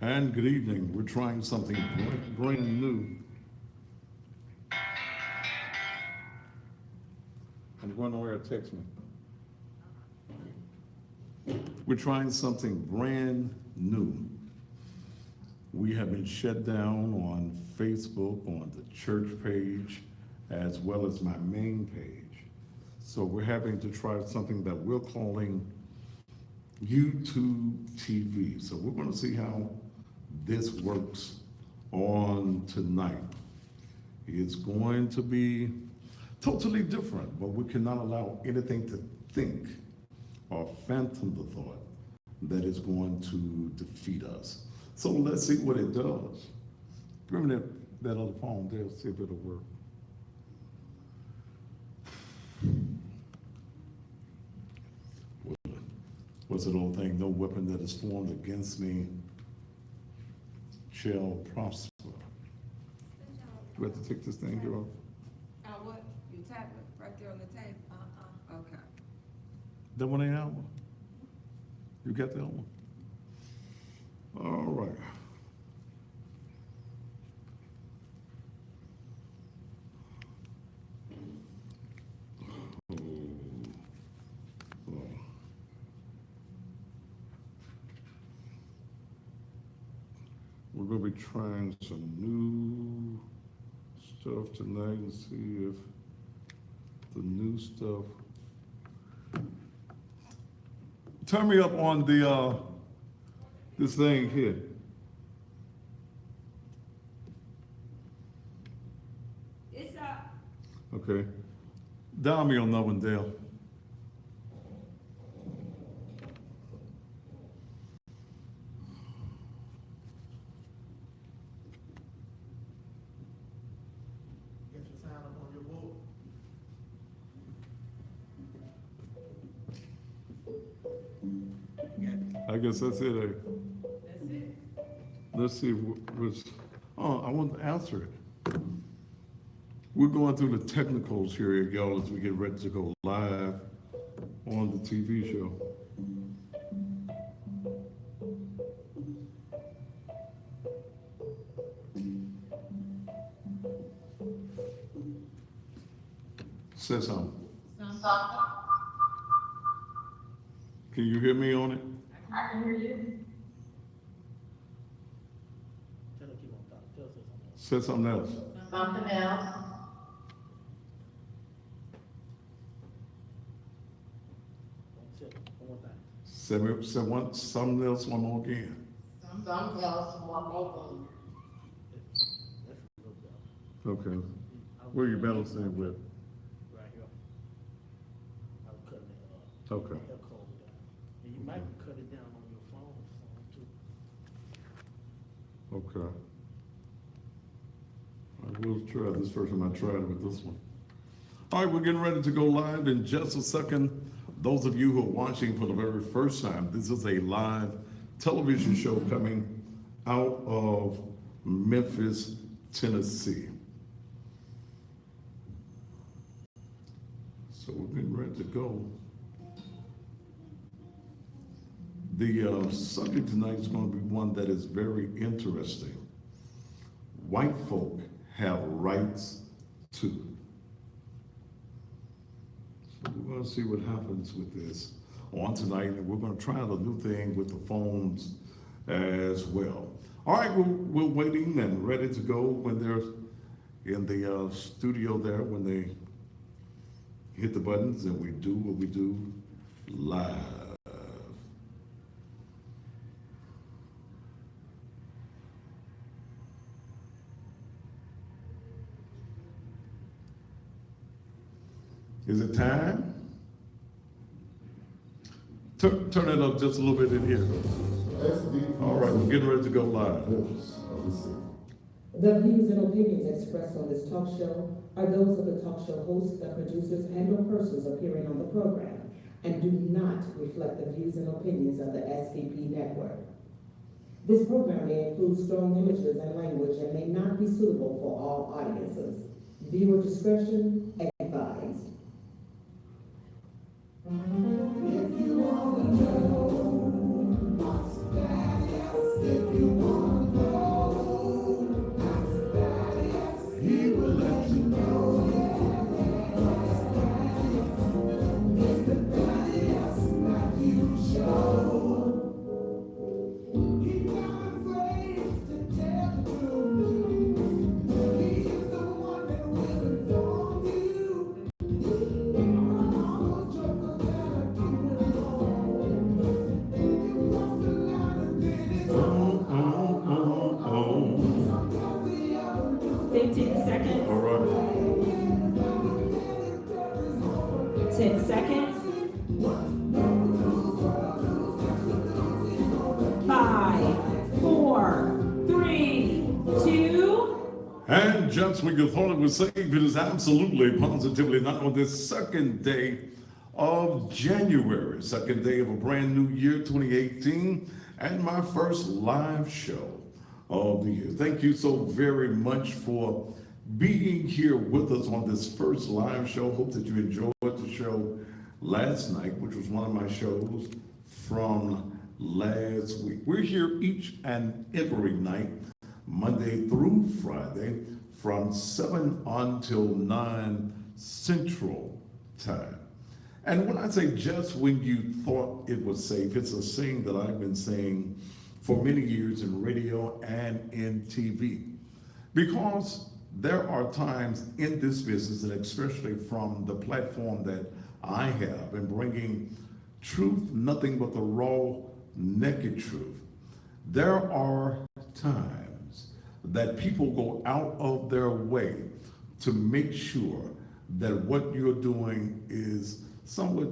And good evening. We're trying something brand new. I'm going nowhere to text me. We're trying something brand new. We have been shut down on Facebook, on the church page, as well as my main page. So we're having to try something that we're calling YouTube TV. So we're going to see how this works on tonight. It's going to be totally different, but we cannot allow anything to think or phantom the thought that is going to defeat us. So let's see what it does. Bring me that other phone there, see if it'll work. What's that old thing? No weapon that is formed against me shall prosper. Do we have to take this thing here off? What? You tap it right there on the table? Okay. That one ain't out one? You got that one? All right. We're going to be trying some new stuff tonight and see if the new stuff. Turn me up on the this thing here. It's up. Okay. Dial me on that one, Dale. Get your sign up on your board. I guess that's it. That's it. Let's see what's. Oh, I want to answer it. We're going through the technicals here, y'all, as we get ready to go live on the TV show. Say something. Can you hear me on it? I can hear you. Tell her keep on talking. Tell her Say say something else. something else. Something else. Say it one more time. Something else one more again. Something else, one more thing. That's a little better. Okay. Where you balancing with? Right here. I was cutting it, Okay. echo down. And you might cut it down on your phone too. Okay. I will try this first time. I tried it with this one. All right, we're getting ready to go live in just a second. Those of you who are watching for the very first time, this is a live television show coming out of Memphis, Tennessee. So we're getting ready to go. The subject tonight is going to be one that is very interesting. White folk have rights too. So we're going to see what happens with this on tonight, and we're going to try out a new thing with the phones as well. All right, we're waiting and ready to go when they're in the studio there, when they hit the buttons and we do what we do live. Is it time? Turn it up just a little bit in here. All right, we're getting ready to go live. The views and opinions expressed on this talk show are those of the talk show hosts, the producers, and/or persons appearing on the program, and do not reflect the views and opinions of the SVP network. This program may include strong images and language and may not be suitable for all audiences. Viewer discretion advised. If you wanna know what's bad, if you wanna seconds. 5, 4, 3, 2. And just when you thought it was safe, it is absolutely, positively not on this second day of January, second day of a brand new year, 2018, and my first live show of the year. Thank you so very much for being here with us on this first live show. Hope that you enjoyed the show last night, which was one of my shows from last week. We're here each and every night, Monday through Friday, from 7 until 9 Central Time. And when I say just when you thought it was safe, it's a saying that I've been saying for many years in radio and in TV. Because there are times in this business, and especially from the platform that I have, in bringing truth, nothing but the raw, naked truth, there are times that people go out of their way to make sure that what you're doing is somewhat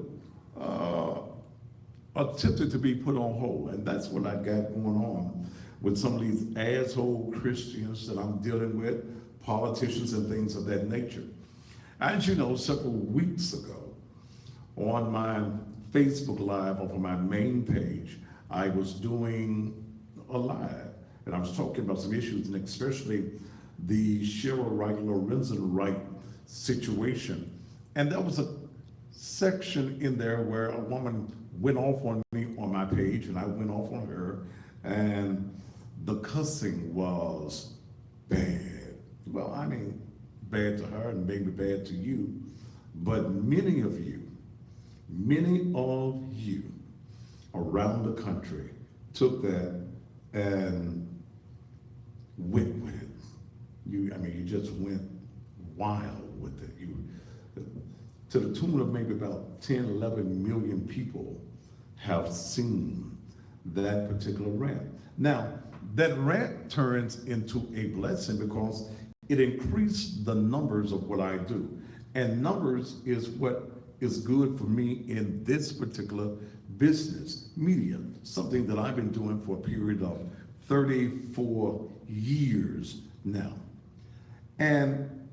attempted to be put on hold. And that's what I got going on with some of these asshole Christians that I'm dealing with, politicians and things of that nature. As you know, several weeks ago, on my Facebook Live, off of my main page, I was doing a live, and I was talking about some issues, and especially the Cheryl Wright, Lorenzen Wright situation. And there was a section in there where a woman went off on me on my page, and I went off on her, and the cussing was bad. Well, I mean, bad to her and maybe bad to you, but many of you around the country took that and went with it. You just went wild with it. To the tune of maybe about 10, 11 million people have seen that particular rant. Now, that rant turns into a blessing because it increased the numbers of what I do. And numbers is what is good for me in this particular business, media, something that I've been doing for a period of 34 years now. And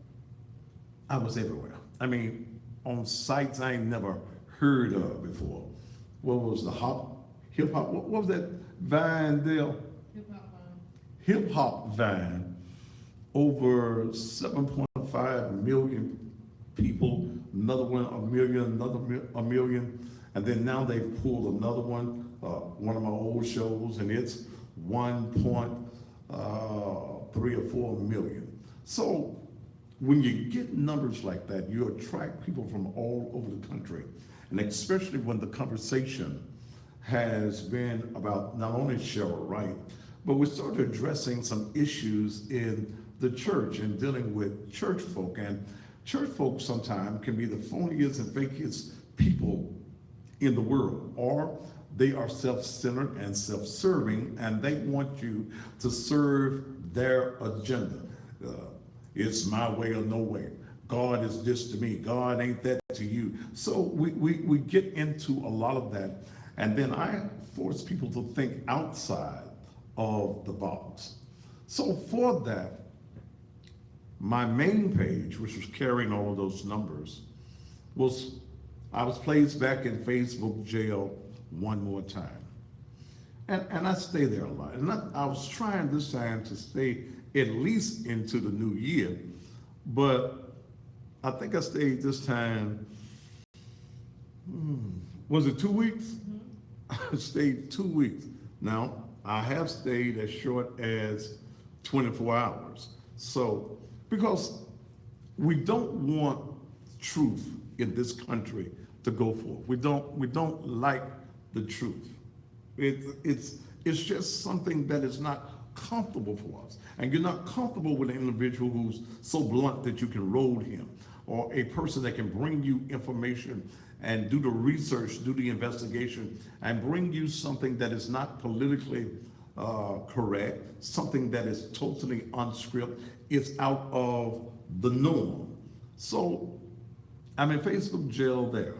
I was everywhere. I mean, on sites I ain't never heard of before. What was the hip hop, what was that Vine deal? Hip hop Vine. Over 7.5 million people, another one, a million, a million. And then now they've pulled another one of my old shows, and it's 1.3 or 4 million. So when you get numbers like that, you attract people from all over the country. And especially when the conversation has been about not only Cheryl Wright, but we started addressing some issues in the church and dealing with church folk. And church folk sometimes can be the phoniest and fakest people in the world, or they are self-centered and self-serving, and they want you to serve their agenda. It's my way or no way. God is this to me. God ain't that to you. So we get into a lot of that. And then I force people to think outside of the box. So for that, my main page, which was carrying all of those numbers, I was placed back in Facebook jail one more time. And I stay there a lot. And I was trying this time to stay at least into the new year, but I think I stayed this time, was it 2 weeks? I stayed 2 weeks. Now, I have stayed as short as 24 hours. So, because we don't want truth in this country to go forth. We don't like the truth. It's just something that is not comfortable for us. And you're not comfortable with an individual who's so blunt that you can roll him, or a person that can bring you information and do the research, do the investigation, and bring you something that is not politically correct, something that is totally unscripted, it's out of the norm. So I'm in Facebook jail there.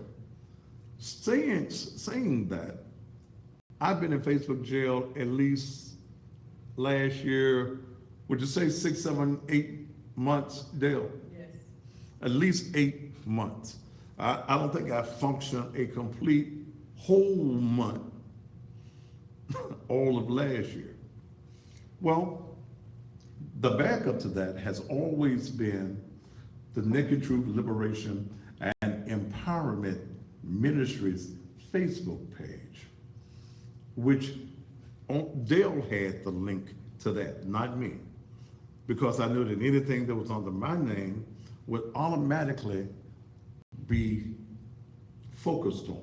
saying that, I've been in Facebook jail at least last year, would you say 6, 7, 8 months, Dale? Yes. At least 8 months. I don't think I functioned a complete whole month all of last year. Well, the backup to that has always been the Naked Truth Liberation and Empowerment Ministries Facebook page, which Dale had the link to that, not me, because I knew that anything that was under my name would automatically be focused on.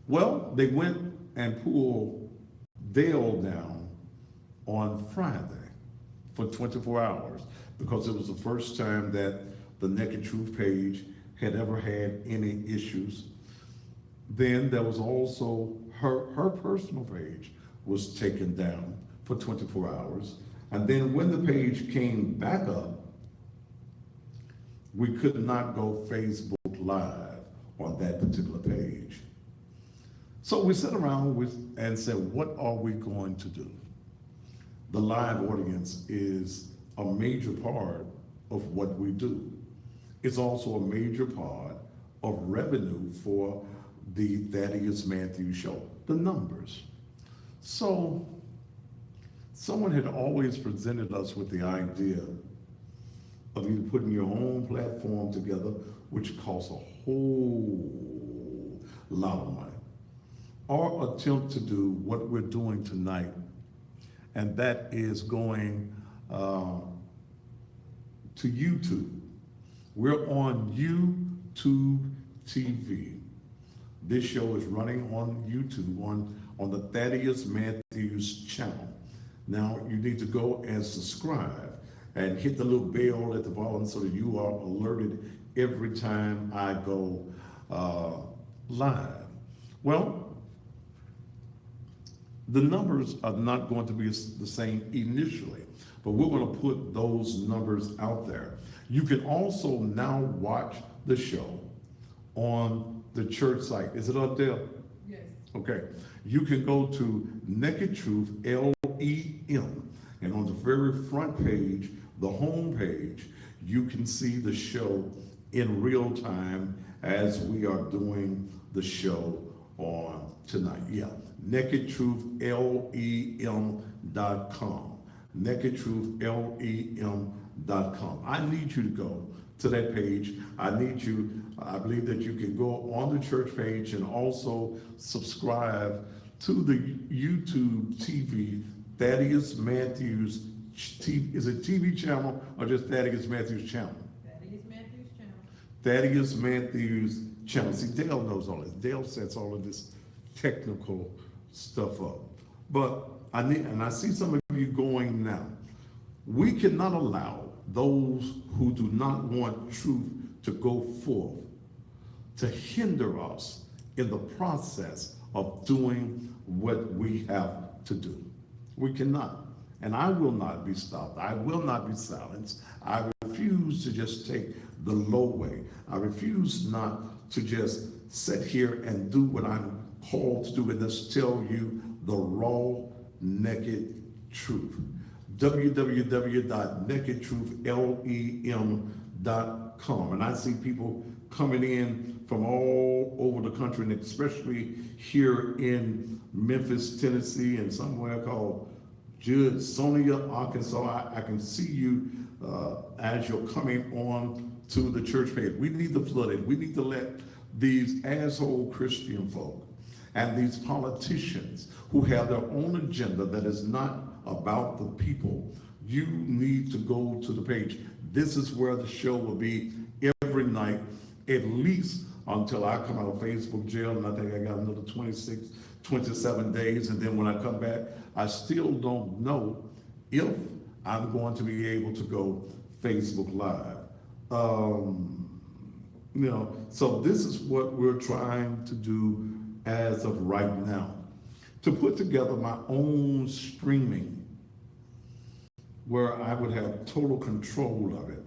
Well, they went and pulled Dale down on Friday for 24 hours because it was the first time that the Naked Truth page had ever had any issues. Then there was also her personal page was taken down for 24 hours. And then when the page came back up, we could not go Facebook Live on that particular page. So we sat around and said, what are we going to do? The live audience is a major part of what we do. It's also a major part of revenue for the Thaddeus Matthews Show, the numbers. So someone had always presented us with the idea of either putting your own platform together, which costs a whole lot of money, or attempt to do what we're doing tonight, and that is going to YouTube. We're on YouTube TV. This show is running on YouTube on the Thaddeus Matthews channel. Now you need to go and subscribe and hit the little bell at the bottom so that you are alerted every time I go live. Well, the numbers are not going to be the same initially, but we're going to put those numbers out there. You can also now watch the show on the church site. Is it up there? Yes. Okay. You can go to Naked Truth, LEM, and on the very front page, the home page, you can see the show in real time as we are doing the show on tonight. Yeah, NakedTruthLEM.com. NakedTruthLEM.com. I need you to go to that page. I believe that you can go on the church page and also subscribe to the YouTube TV, Thaddeus Matthews TV. Is it TV channel or just Thaddeus Matthews channel? Thaddeus Matthews channel. Thaddeus Matthews channel. See, Dale knows all this. Dale sets all of this technical stuff up. But I see some of you going now. We cannot allow those who do not want truth to go forth to hinder us in the process of doing what we have to do. We cannot. And I will not be stopped. I will not be silenced. I refuse to just take the low way. I refuse not to just sit here and do what I'm called to do and just tell you the raw, naked truth. www.nakedtruthlem.com. And I see people coming in from all over the country, and especially here in Memphis, Tennessee, and somewhere called Sonia, Arkansas. I can see you as you're coming on to the church page. We need to flood it. We need to let these asshole Christian folk and these politicians who have their own agenda that is not about the people. You need to go to the page. This is where the show will be every night, at least until I come out of Facebook jail, and I think I got another 26, 27 days, and then when I come back, I still don't know if I'm going to be able to go Facebook Live. So this is what we're trying to do as of right now, to put together my own streaming where I would have total control of it.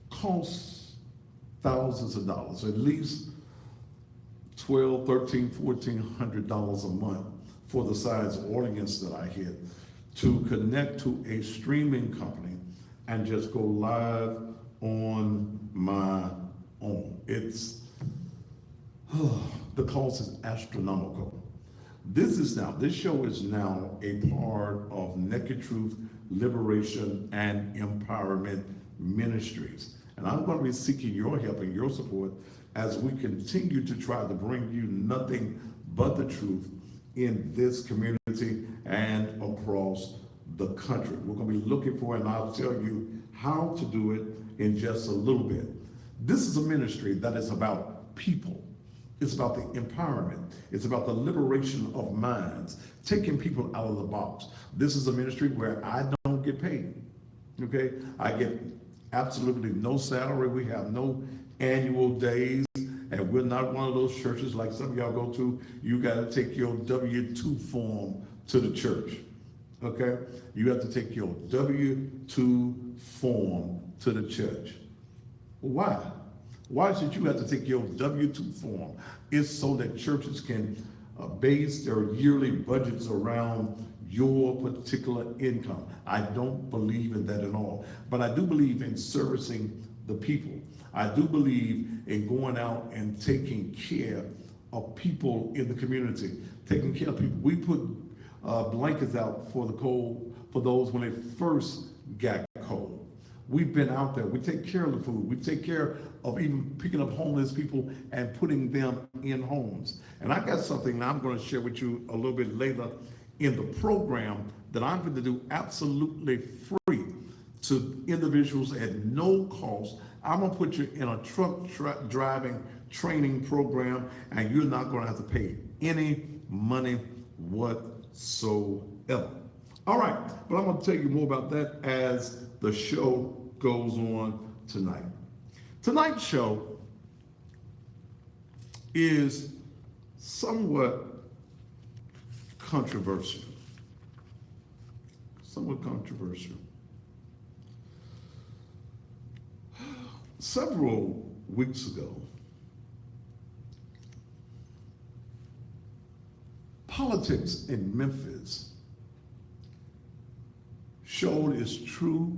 Costs thousands of dollars, at least $12, $13, $1,400 a month for the size audience that I hit to connect to a streaming company and just go live on my own. It's, the cost is astronomical. This show is now a part of Naked Truth, Liberation, and Empowerment Ministries. And I'm going to be seeking your help and your support as we continue to try to bring you nothing but the truth in this community and across the country. We're going to be looking for, and I'll tell you how to do it in just a little bit. This is a ministry that is about people. It's about the empowerment. It's about the liberation of minds, taking people out of the box. This is a ministry where I don't get paid, okay? I get absolutely no salary. We have no annual days, and we're not one of those churches like some of y'all go to. You got to take your W-2 form to the church, okay? You have to take your W-2 form to the church. Why? Why should you have to take your W-2 form? It's so that churches can base their yearly budgets around your particular income. I don't believe in that at all. But I do believe in servicing the people. I do believe in going out and taking care of people in the community, taking care of people. We put blankets out for the cold, for those when they first got cold. We've been out there. We take care of the food. We take care of even picking up homeless people and putting them in homes. And I got something that I'm going to share with you a little bit later in the program that I'm going to do absolutely free to individuals at no cost. I'm going to put you in a truck driving training program, and you're not going to have to pay any money whatsoever. All right, but I'm going to tell you more about that as the show goes on tonight. Tonight's show is somewhat controversial. Several weeks ago, politics in Memphis showed its true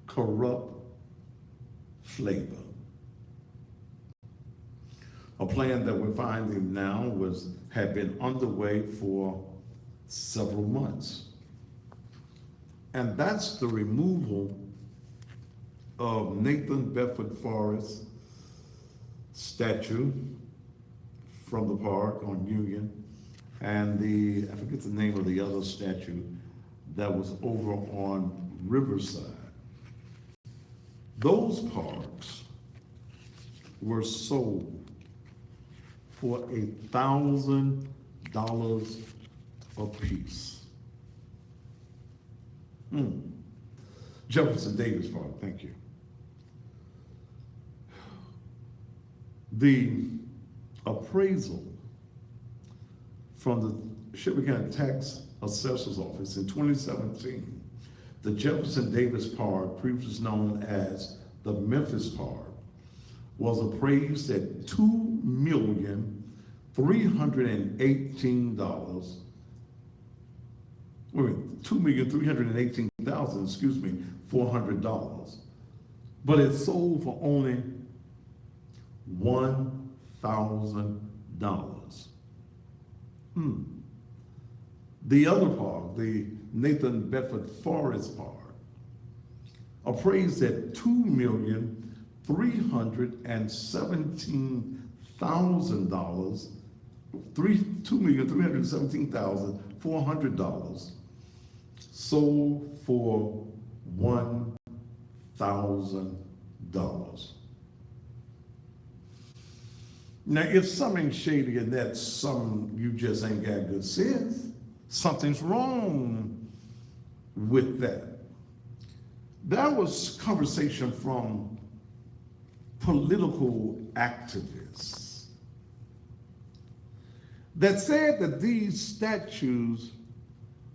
corrupt flavor. A plan that we're finding now had been underway for several months. And that's the removal of Nathan Bedford Forrest's statue from the park on Union, and I forget the name of the other statue that was over on Riverside. Those parks were sold for $1,000 a piece. Jefferson Davis Park, thank you. The appraisal from the Shelby County Tax Assessor's Office in 2017, the Jefferson Davis Park, previously known as the Memphis Park, was appraised at $2,318,400. But it sold for only $1,000. The other park, the Nathan Bedford Forrest Park, appraised at $2,317,400, sold for $1,000. Now, if something's shady in that, you just ain't got good sense. Something's wrong with that. That was conversation from political activists that said that these statues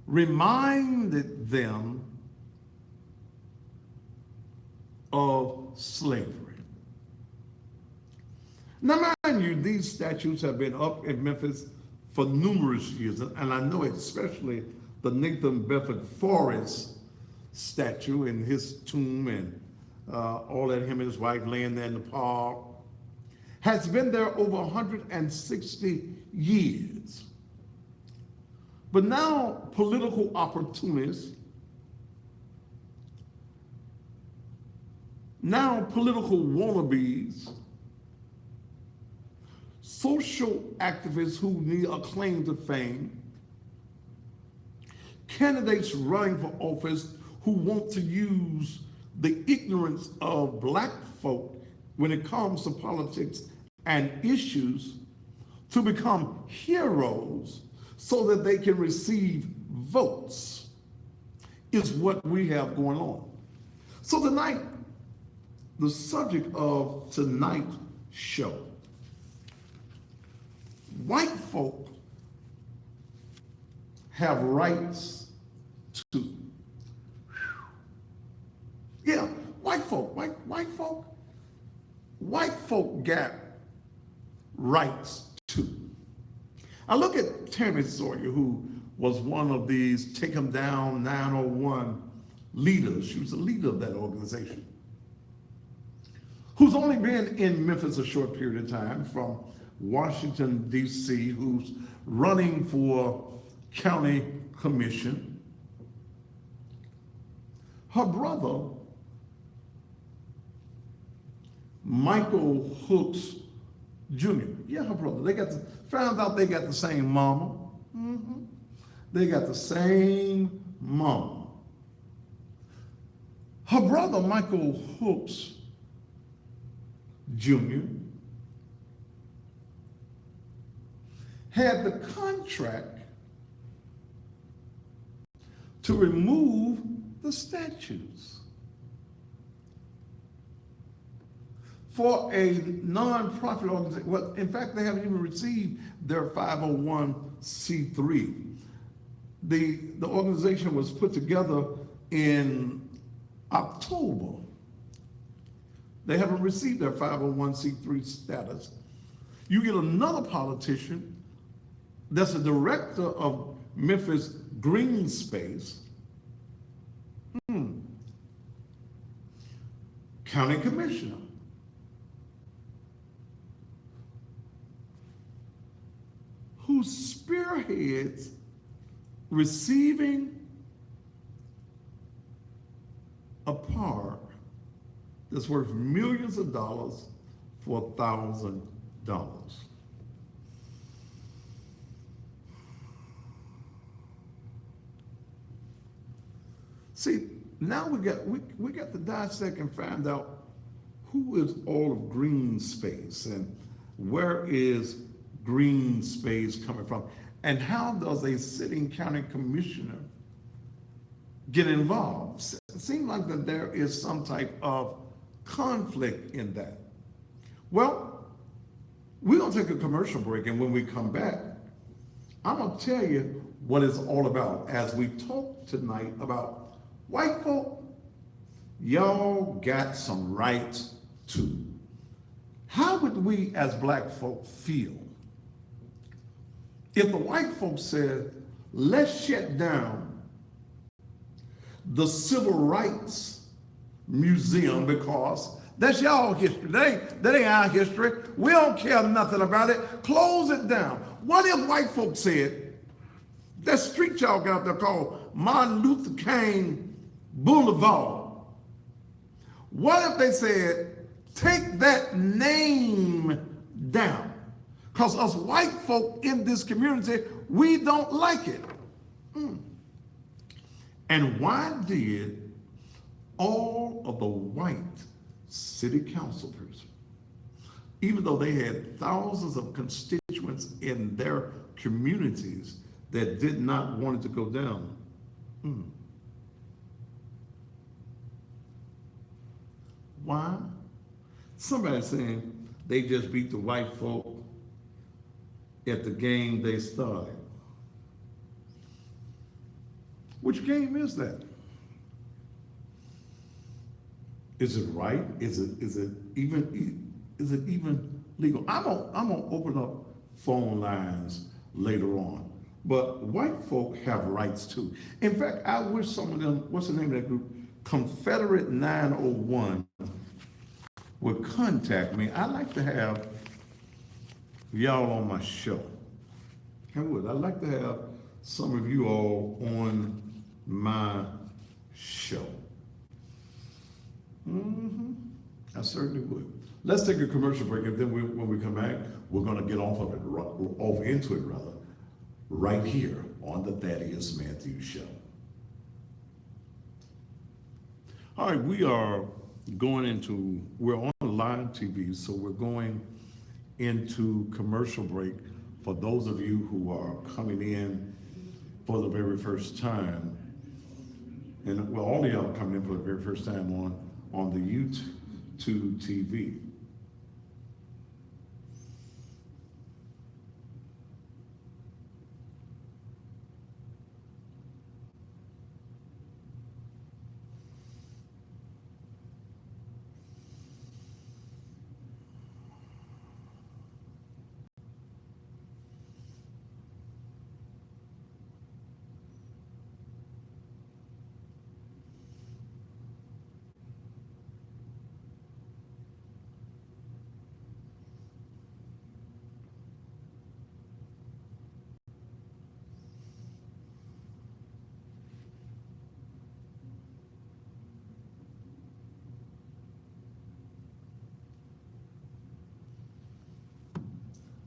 reminded them of slavery. Now, mind you, these statues have been up in Memphis for numerous years, and I know especially the Nathan Bedford Forrest statue in his tomb and all that, him and his wife laying there in the park, has been there over 160 years. But now political opportunists, now political wannabes, social activists who need a claim to fame, candidates running for office who want to use the ignorance of black folk when it comes to politics and issues to become heroes so that they can receive votes is what we have going on. So tonight, the subject of tonight's show, white folk have rights too. Yeah, white folk got rights too. I look at Tammy Sawyer, who was one of these Take 'em Down 901 leaders. She was the leader of that organization, who's only been in Memphis a short period of time, from Washington, D.C., who's running for county commission. Her brother, Michael Hooks Jr., yeah, her brother, found out they got the same mama. They got the same mama. Her brother, Michael Hooks Jr., had the contract to remove the statues for a nonprofit organization. Well, in fact, they haven't even received their 501c3. The organization was put together in October. They haven't received their 501c3 status. You get another politician that's a director of Memphis Green Space, county commissioner, who spearheads receiving a park that's worth millions of dollars for $1,000. See, now we got to dissect and find out who is all of Green Space and where is Green Space coming from, and how does a sitting county commissioner get involved? It seems like that there is some type of conflict in that. Well, we're gonna take a commercial break, and when we come back, I'm gonna tell you what it's all about as we talk tonight about white folk. Y'all got some rights too. How would we as black folk feel if the white folks said, let's shut down the Civil Rights Museum because that's y'all history. That ain't our history. We don't care nothing about it. Close it down. What if white folks said, that street y'all got up there called Martin Luther King Boulevard, what if they said, take that name down? Because us white folk in this community, we don't like it. And why did all of the white city council persons, even though they had thousands of constituents in their communities that did not want it to go down, why? Somebody's saying they just beat the white folk at the game they started. Which game is that? Is it right? Is it even legal. I'm gonna open up phone lines later on. But white folk have rights too. In fact, I wish some of them, what's the name of that group? Confederate 901 would contact me. I'd like to have y'all on my show. I would. I'd like to have some of you all on my show. I certainly would. Let's take a commercial break, and then when we come back, we're going to get off into it, right here on the Thaddeus Matthews Show. All right, we're on live TV, so we're going into commercial break. For those of you who are coming in for the very first time, and well, all of y'all are coming in for the very first time on the YouTube TV.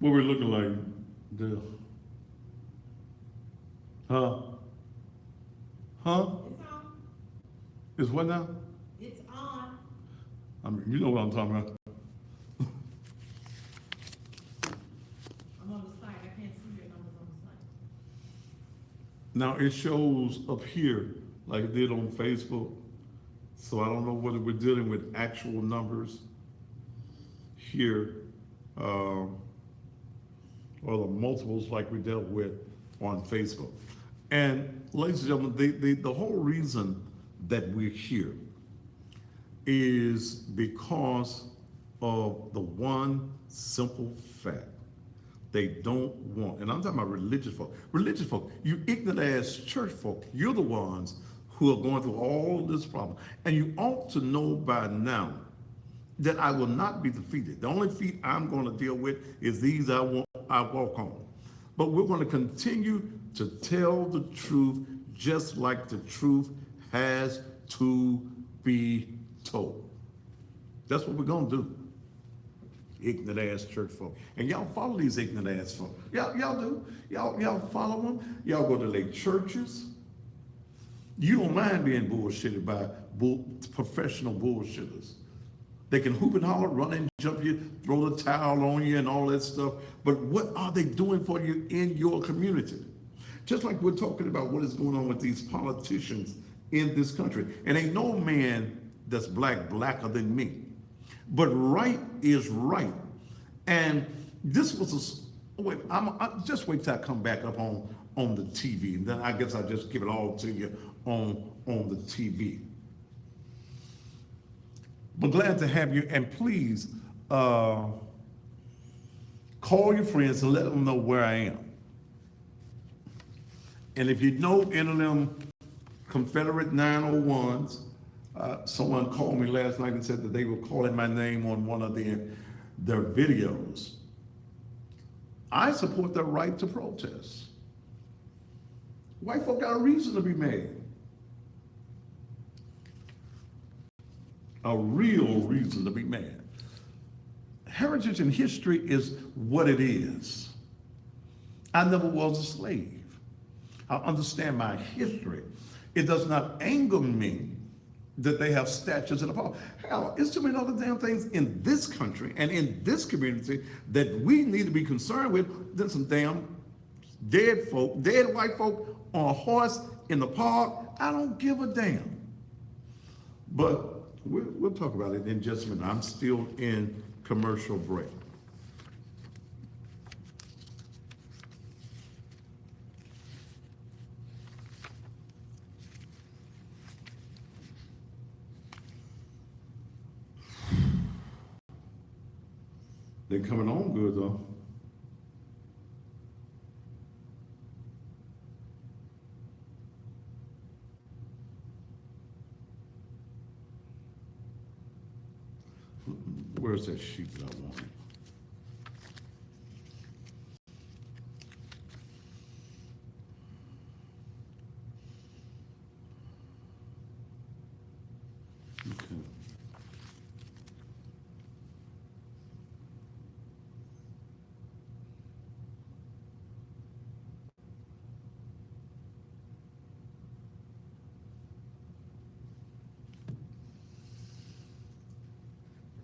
What we're looking like, Dale? Huh? It's on. It's what now? It's on. I mean, you know what I'm talking about. I'm on the site. I can't see your numbers on the site. Now it shows up here like it did on Facebook. So I don't know whether we're dealing with actual numbers here, or the multiples like we dealt with on Facebook. And ladies and gentlemen, the whole reason that we're here is because of the one simple fact. They don't want, and I'm talking about religious folk, you ignorant ass church folk, you're the ones who are going through all this problem. And you ought to know by now that I will not be defeated. The only feat I'm going to deal with is these I walk on. But we're going to continue to tell the truth just like the truth has to be told. That's what we're going to do. Ignorant ass church folk. And y'all follow these ignorant ass folk. Y'all do. Y'all follow them. Y'all go to their churches. You don't mind being bullshitted by professional bullshitters. They can hoop and holler, run and jump you, throw the towel on you and all that stuff. But what are they doing for you in your community? Just like we're talking about what is going on with these politicians in this country. And ain't no man that's blacker than me. But right is right. And this was just wait till I come back up on the TV. And then I guess I'll just give it all to you on the TV. But glad to have you, and please call your friends and let them know where I am. And if you know any of them Confederate 901s, someone called me last night and said that they were calling my name on one of their videos. I support their right to protest. White folk got a reason to be mad. A real reason to be mad. Heritage and history is what it is. I never was a slave. I understand my history. It does not anger me that they have statues in the park. Hell, it's too many other damn things in this country and in this community that we need to be concerned with than some damn dead white folk on a horse in the park. I don't give a damn. But we'll talk about it in just a minute. I'm still in commercial break. They coming on good though. Where's that sheet that I wanted? Okay.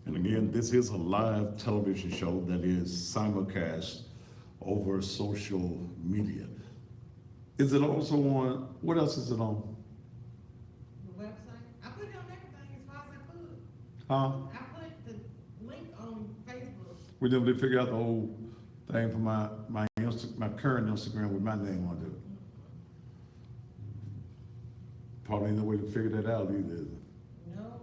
And again, this is a live television show that is simulcast over social media. Is it also on, what else is it on? The website, I put it on everything as far as I could. Huh? I put the link on Facebook. We never did figure out the whole thing for my current Instagram with my name on it. Probably ain't no way to figure that out either, is it? No.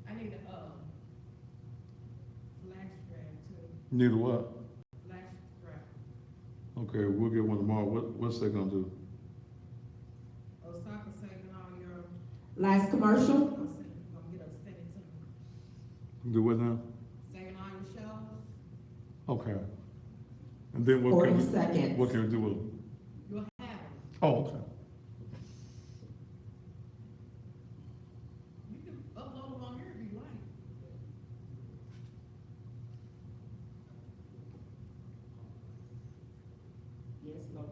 I need a, flash drive too, Need a what? flash drive. Okay, we'll get one tomorrow. What's that gonna do? Osaka saving all your, Last commercial. I'm gonna get up, send it to me. Do what now? Saving all your shows, Okay. And then what 40 can we, seconds. what can we do with them? you'll have them. Oh, okay. You can upload them on here if you like. Yes, Lord.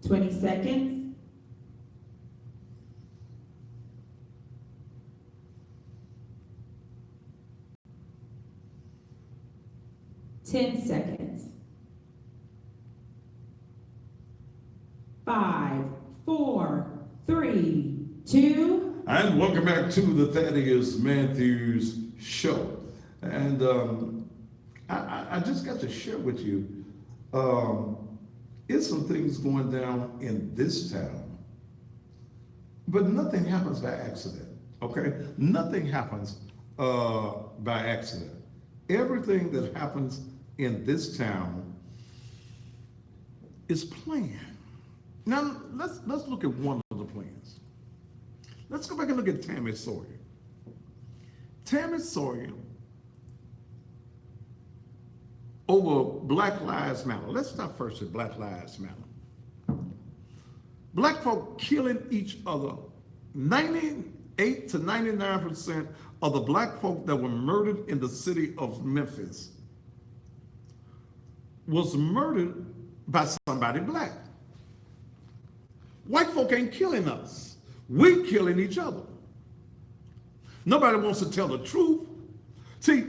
20 seconds. Ten seconds. 5, 4, 3, 2. And welcome back to the Thaddeus Matthews Show. And I just got to share with you, it's some things going down in this town, but nothing happens by accident, okay? Nothing happens by accident. Everything that happens in this town is planned. Now, let's look at one of the plans. Let's go back and look at Tammy Sawyer. Tammy Sawyer, over Black Lives Matter. Let's start first at Black Lives Matter. Black folk killing each other. 98 to 99% of the black folk that were murdered in the city of Memphis was murdered by somebody black. White folk ain't killing us. We killing each other. Nobody wants to tell the truth. See,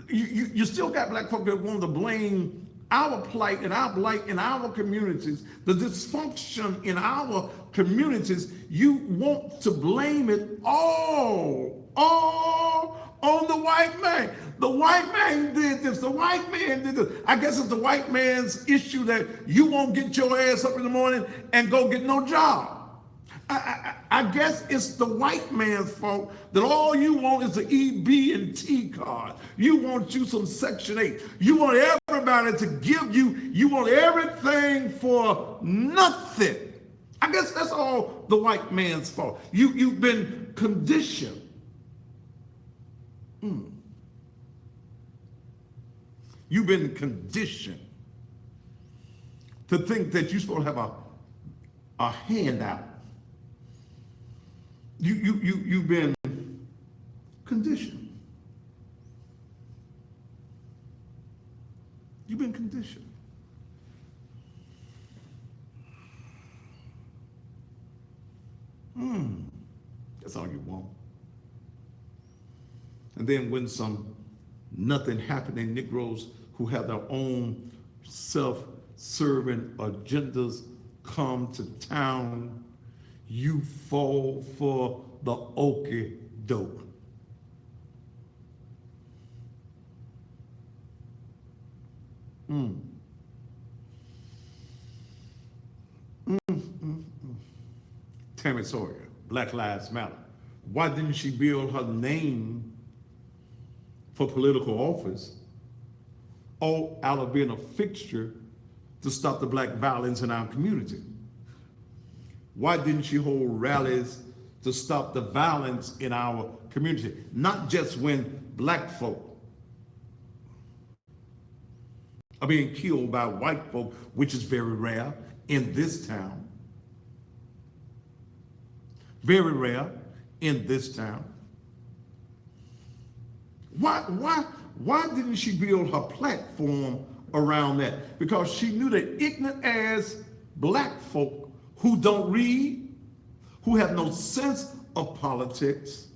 you still got black folk that want to blame our plight and our blight in our communities, the dysfunction in our communities. You want to blame it all on the white man. The white man did this, the white man did this. I guess it's the white man's issue that you won't get your ass up in the morning and go get no job. I guess it's the white man's fault that all you want is the EB and T card. You want you some Section 8. You want everybody to give you want everything for nothing. I guess that's all the white man's fault. You've been conditioned. You've been conditioned to think that you're supposed to have a handout. You've been conditioned. You've been conditioned. That's all you want. And then when some nothing happening Negroes who have their own self-serving agendas come to town, you fall for the okey doke. Tammy Sawyer, Black Lives Matter. Why didn't she build her name for political office all out of being a fixture to stop the black violence in our community? Why didn't she hold rallies to stop the violence in our community? Not just when black folk are being killed by white folk, which is very rare in this town. Very rare in this town. Why didn't she build her platform around that? Because she knew that ignorant as black folk who don't read, who have no sense of politics,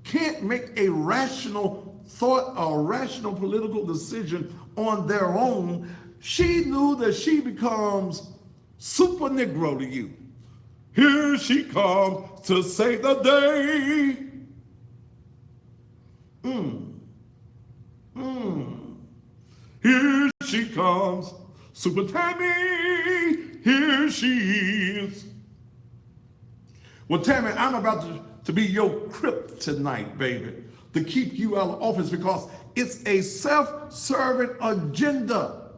can't make a rational thought or rational political decision on their own. She knew that she becomes super Negro to you. Here she comes to save the day. Here she comes, Super Tammy. Here she is. Well, Tammy, I'm about to be your kryptonite, baby, to keep you out of office because it's a self-serving agenda.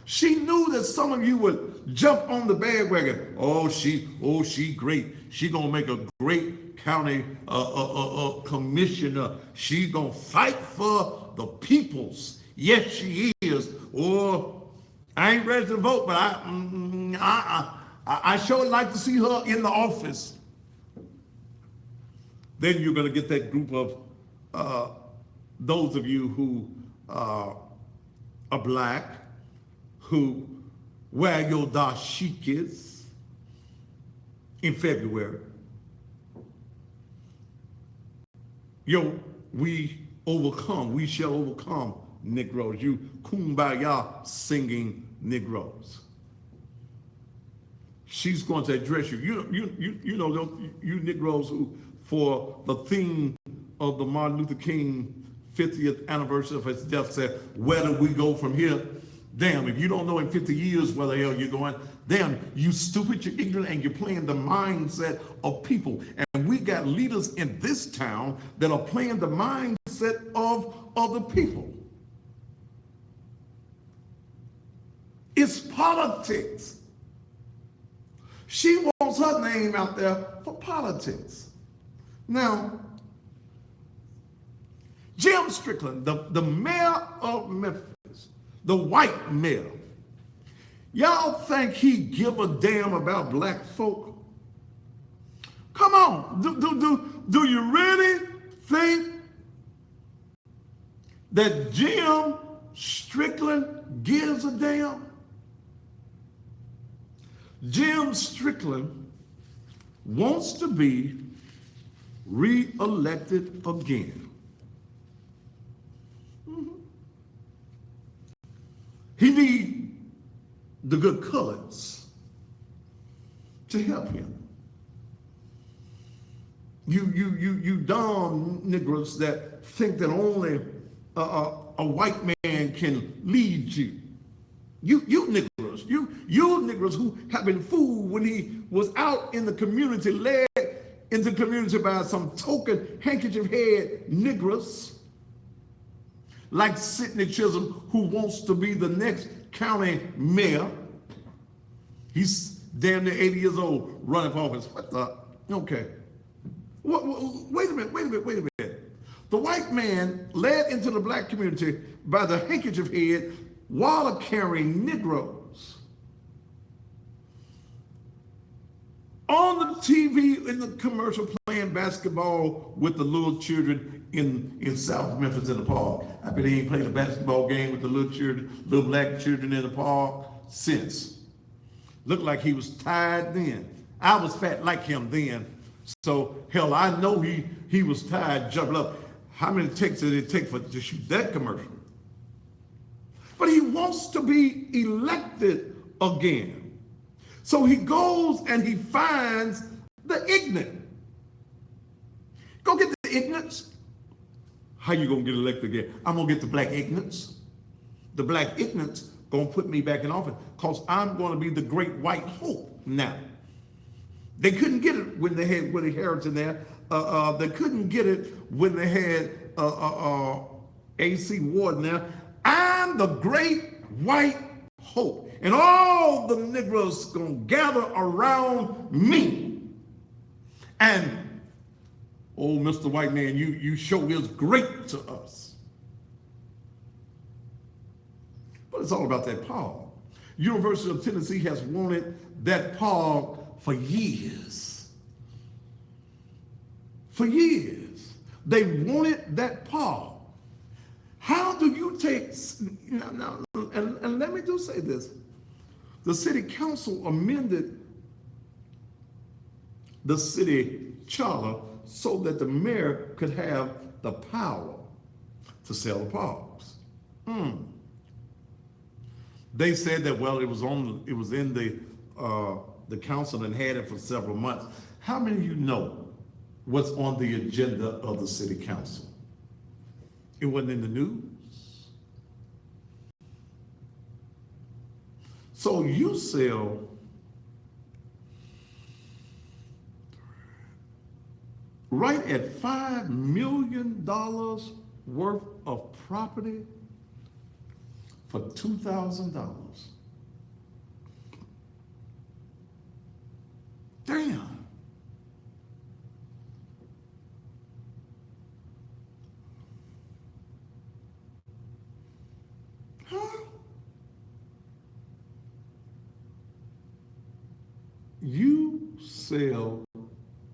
She knew that some of you would jump on the bandwagon. Oh, she great. She gonna make a great county commissioner. She gonna fight for the peoples. Yes, she is. Or I ain't ready to vote, but I sure like to see her in the office. Then you're gonna get that group of those of you who are black, who wear your dashikis in February. We overcome, we shall overcome Negroes. You kumbaya singing Negroes. She's going to address you. You know, you Negroes who, for the theme of the Martin Luther King 50th anniversary of his death, said, where do we go from here? Damn, if you don't know in 50 years where the hell you're going, damn, you stupid, you're ignorant, and you're playing the mindset of people. And we got leaders in this town that are playing the mindset of other people. It's politics. She wants her name out there for politics. Now, Jim Strickland, the mayor of Memphis, the white mayor, y'all think he give a damn about black folk? Come on, do you really think that Jim Strickland gives a damn? Jim Strickland wants to be re-elected again. He needs the good colors to help him. You dumb Negroes that think that only a white man can lead you. You Negroes, you Negroes who have been fooled when he was out in the community, led into the community by some token handkerchief head Negroes, like Sidney Chisholm, who wants to be the next county mayor. He's damn near 80 years old, running for office. What the? Okay. Wait a minute. The white man led into the black community by the handkerchief head, wallet-carrying Negroes. On the TV, in the commercial, playing basketball with the little children in South Memphis in the park. I bet he ain't played a basketball game with the little children, little black children in the park since. Looked like he was tired then. I was fat like him then. So, hell, I know he was tired jumping up. How many takes did it take to shoot that commercial? But he wants to be elected again. So he goes and he finds the ignorant. Go get the ignorants. How you gonna get elected again? I'm gonna get the black ignorants, the black ignorance gonna put me back in office because I'm gonna be the great white hope now. They couldn't get it when they had Woody Harrelson there. They couldn't get it when they had A.C. Warden there. I'm the great white hope. And all the Negroes gonna gather around me. And, oh, Mr. White Man, you show is great to us. But it's all about that Paul. University of Tennessee has wanted that Paul for years. For years. They wanted that Paul. How do you take, and let me do say this. The city council amended the city charter so that the mayor could have the power to sell the parks. They said that, well, it was in the council and had it for several months. How many of you know what's on the agenda of the city council? It wasn't in the news. So you sell right at $5 million worth of property for $2,000. Damn. Huh? You sell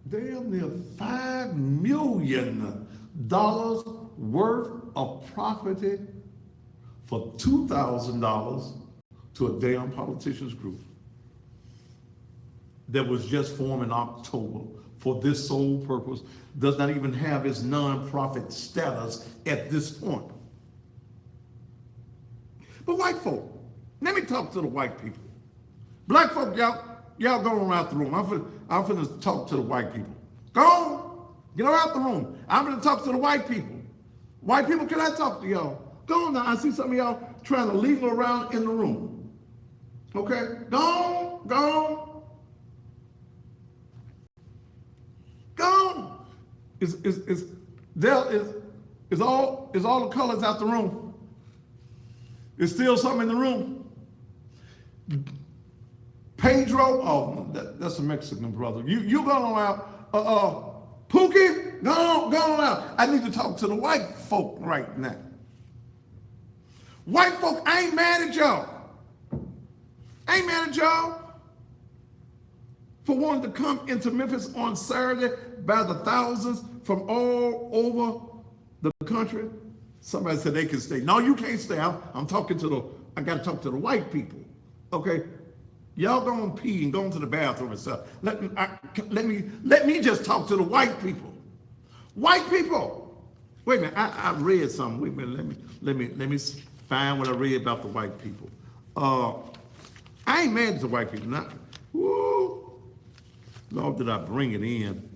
damn near $5 million worth of property for $2,000 to a damn politician's group that was just formed in October for this sole purpose, does not even have its nonprofit status at this point. But white folk, let me talk to the white people. Black folk, y'all go on out the room. I'm finna talk to the white people. Go on, get out the room. I'm gonna talk to the white people. White people, can I talk to y'all? Go on now, I see some of y'all trying to legal around in the room. Okay, go on, go on. Go on. Is all the colors out the room? Is still something in the room? Pedro, oh, that's a Mexican brother. You go on out. Pookie, go on out. I need to talk to the white folk right now. White folk, I ain't mad at y'all. I ain't mad at y'all for wanting to come into Memphis on Saturday by the thousands from all over the country. Somebody said they can stay. No, you can't stay. I'm talking to I got to talk to the white people. Okay, y'all go and pee and go into the bathroom and stuff. Let me just talk to the white people. White people. Wait a minute. I read something. Wait a minute. Let me find what I read about the white people. I ain't mad at the white people. Not. Woo. Lord, did I bring it in?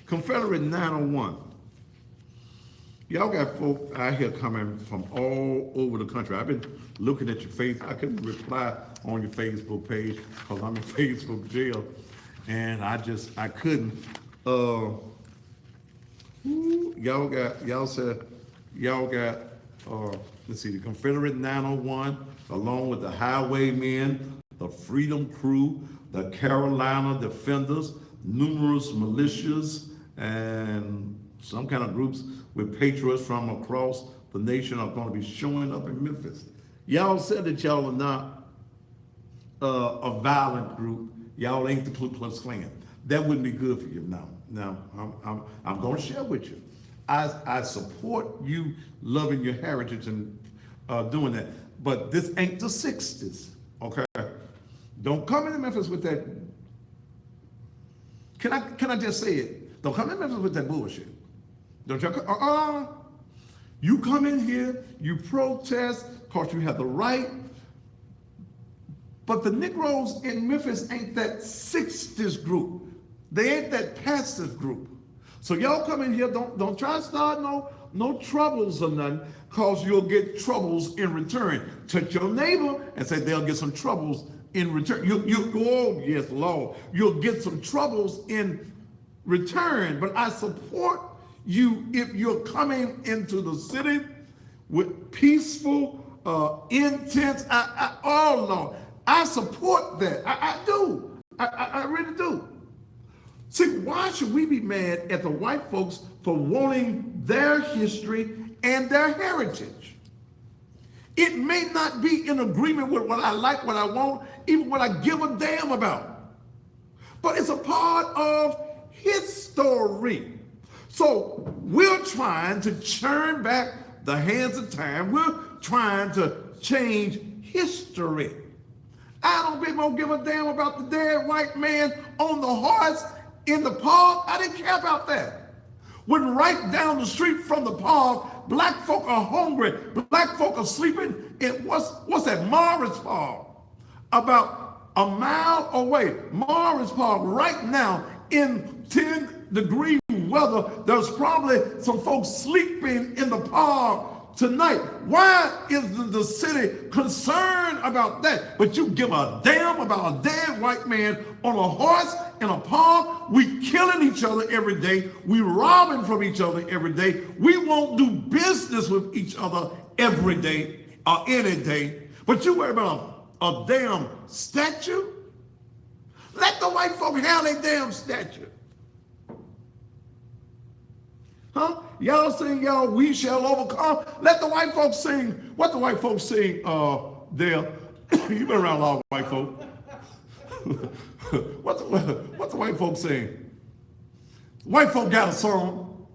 Confederate 901. Y'all got folk out here coming from all over the country. I've been looking at your face. I couldn't reply on your Facebook page because I'm in Facebook jail. And I couldn't. Let's see, the Confederate 901, along with the Highwaymen, the Freedom Crew, the Carolina Defenders, numerous militias, and some kind of groups with patriots from across the nation are going to be showing up in Memphis. Y'all said that y'all are not a violent group. Y'all ain't the Ku Klux Klan. That wouldn't be good for you now. Now, I'm going to share with you. I support you loving your heritage and doing that. But this ain't the 60s, okay? Don't come into Memphis with that. Can I just say it? Don't come in Memphis with that bullshit. Don't you? You come in here, you protest, because you have the right. But the Negroes in Memphis ain't that 60s group. They ain't that passive group. So y'all come in here, don't try to start no no troubles or nothing, because you'll get troubles in return. Touch your neighbor and say they'll get some troubles in return. Oh, yes, Lord. You'll get some troubles in return. But I support you if you're coming into the city with peaceful, intense, oh, Lord. I support that. I do. I really do. See, why should we be mad at the white folks for wanting their history and their heritage? It may not be in agreement with what I like, what I want, even what I give a damn about. But it's a part of history. So we're trying to churn back the hands of time. We're trying to change history. I don't give a damn about the dead white man on the horse in the park. I didn't care about that. When right down the street from the park, black folk are hungry, black folk are sleeping in what's that, Morris Park, about a mile away. Morris Park right now in 10-degree weather, there's probably some folks sleeping in the park tonight. Why is the city concerned about that? But you give a damn about a dead white man on a horse in a park. We killing each other every day. We robbing from each other every day. We won't do business with each other every day or any day. But you worry about a damn statue? Let the white folk have their damn statue. Huh? Y'all sing, y'all, we shall overcome. Let the white folks sing. What the white folks sing there? You been around a lot of white folk. What the white folks sing? White folk got a song.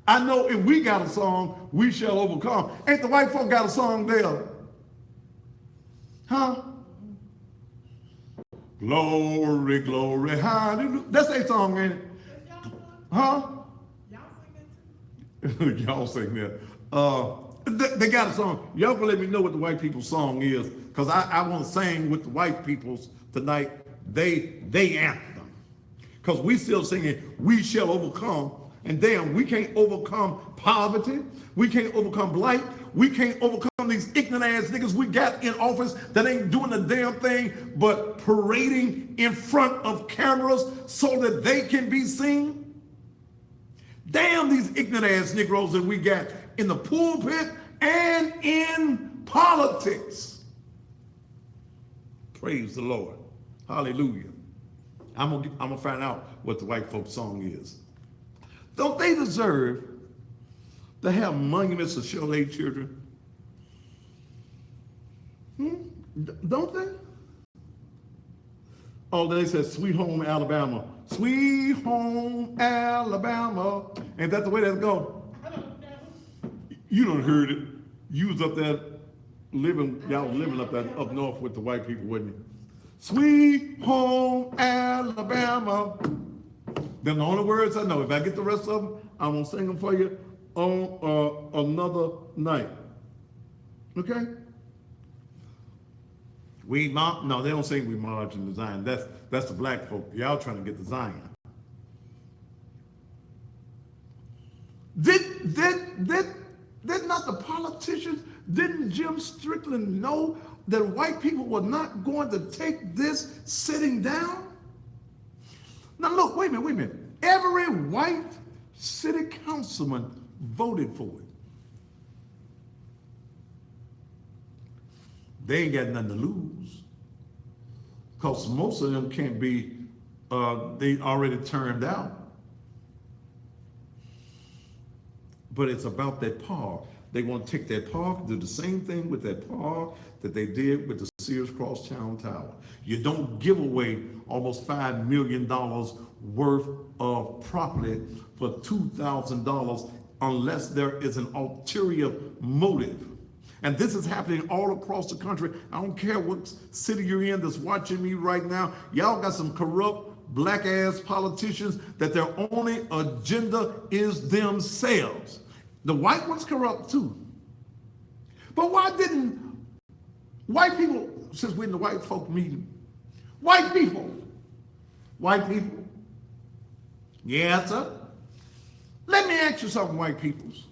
I know if we got a song, we shall overcome. Ain't the white folk got a song there? Huh? Glory, glory, hallelujah. That's their song, ain't it? Huh? Y'all sing that. They got a song. Y'all can let me know what the white people's song is, because I want to sing with the white people's tonight. They anthem. Because we still singing, we shall overcome. And damn, we can't overcome poverty. We can't overcome blight. We can't overcome these ignorant ass niggas we got in office that ain't doing a damn thing but parading in front of cameras so that they can be seen. Damn these ignorant ass Negroes that we got in the pulpit and in politics. Praise the Lord. Hallelujah. I'm gonna find out what the white folks song is. Don't they deserve to have monuments to show their children? Don't they? Oh, they said Sweet Home Alabama. Sweet Home Alabama. Ain't that the way that go? You done heard it. You was up there y'all living up there up north with the white people, wasn't you? Sweet Home Alabama. Them the only words I know. If I get the rest of them, I'm gonna sing them for you on another night. Okay? No, they don't sing we march in Zion. That's the black folk. Y'all trying to get to Zion. Did not the politicians, didn't Jim Strickland know that white people were not going to take this sitting down? Now look, wait a minute. Every white city councilman voted for it. They ain't got nothing to lose, because most of them can't be, they already turned out. But it's about that park. They want to take that park, do the same thing with that park that they did with the Sears Crosstown Tower. You don't give away almost $5 million worth of property for $2,000 unless there is an ulterior motive. And this is happening all across the country. I don't care what city you're in that's watching me right now. Y'all got some corrupt black ass politicians that their only agenda is themselves. The white ones corrupt too. But why didn't white people, since we're in the white folk meeting, white people, yes sir, let me ask you something, white peoples.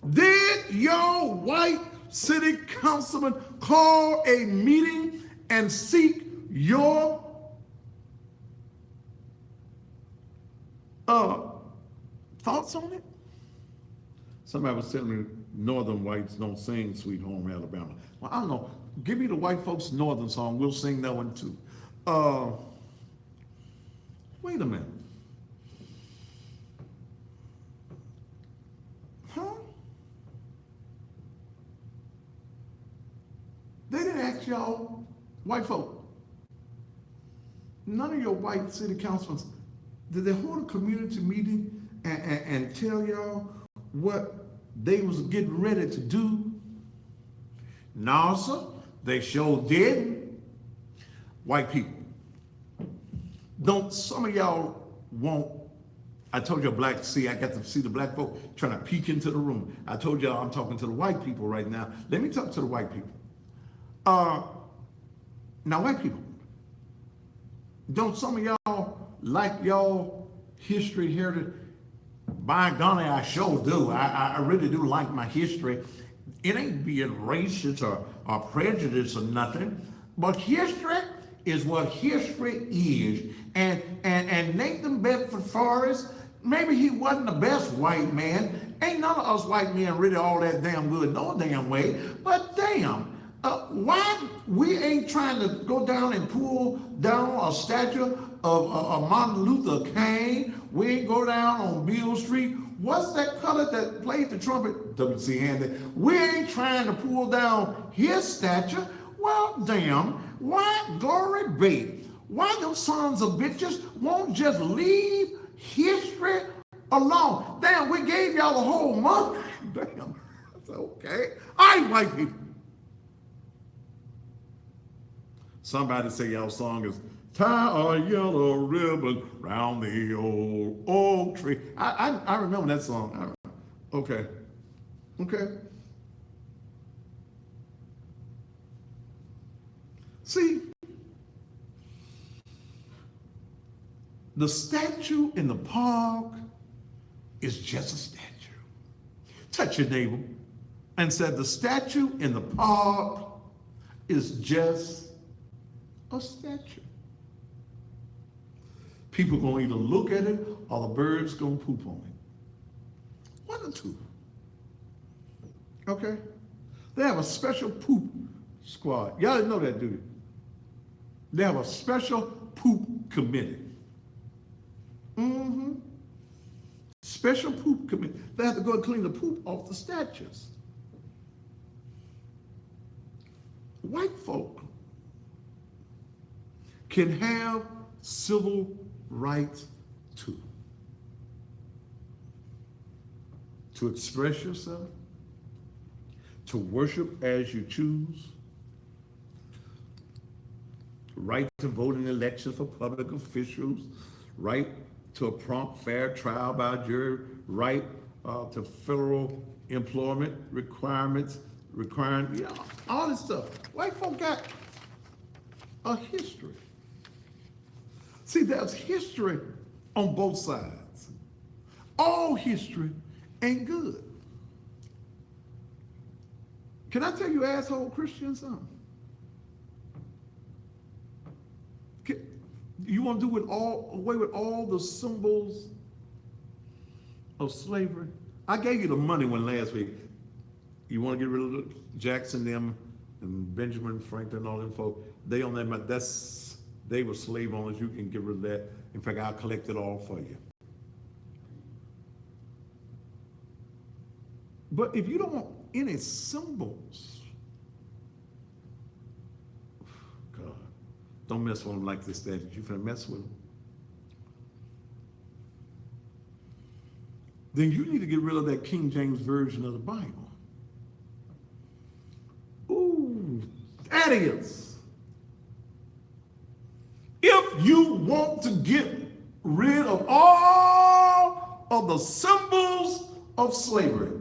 Did your white city councilman call a meeting and seek your thoughts on it? Somebody was telling me northern whites don't sing Sweet Home Alabama. Well, I don't know. Give me the white folks' northern song. We'll sing that one too. Wait a minute. Huh? They didn't ask y'all, white folk. None of your white city councilmen, did they hold a community meeting and tell y'all what they was getting ready to do? No, sir, they sure didn't. White people, don't some of y'all want, I told you black, see, I got to see the black folk trying to peek into the room. I told y'all I'm talking to the white people right now. Let me talk to the white people. Now white people, don't some of y'all like y'all history heritage? By golly, I sure do. I really do like my history. It ain't being racist or prejudiced or nothing, but history is what history is. And Nathan Bedford Forrest, maybe he wasn't the best white man. Ain't none of us white men really all that damn good no damn way, but damn, why we ain't trying to go down and pull down a statue of Martin Luther King? We ain't go down on Beale Street. What's that color that played the trumpet? W.C. Handy. We ain't trying to pull down his statue. Well, damn, why Glory Bay? Why them sons of bitches won't just leave history alone? Damn, we gave y'all the whole month. Damn, that's okay. All right, white people. Somebody say y'all song is tie a yellow ribbon round the old oak tree. I remember that song. Okay. See, the statue in the park is just a statue. Touch your neighbor and say the statue in the park is just a statue. People gonna either look at it or the birds gonna poop on it. One or two. Okay? They have a special poop squad. Y'all didn't know that, do you? They have a special poop committee. Special poop committee. They have to go and clean the poop off the statues. White folk can have civil rights too. To express yourself, to worship as you choose, right to vote in elections for public officials, right to a prompt, fair trial by jury, right to federal employment requirements, requiring, all this stuff. White folk got a history. See, there's history on both sides. All history ain't good. Can I tell you asshole Christians something? You want to do away with all the symbols of slavery? I gave you the money one last week. You want to get rid of Jackson, them, and Benjamin Franklin, all them folk? They on that. They were slave owners. You can get rid of that. In fact, I'll collect it all for you. But if you don't want any symbols, God, don't mess with them like this statue. You finna mess with them. Then you need to get rid of that King James Version of the Bible. Ooh, that is. If you want to get rid of all of the symbols of slavery,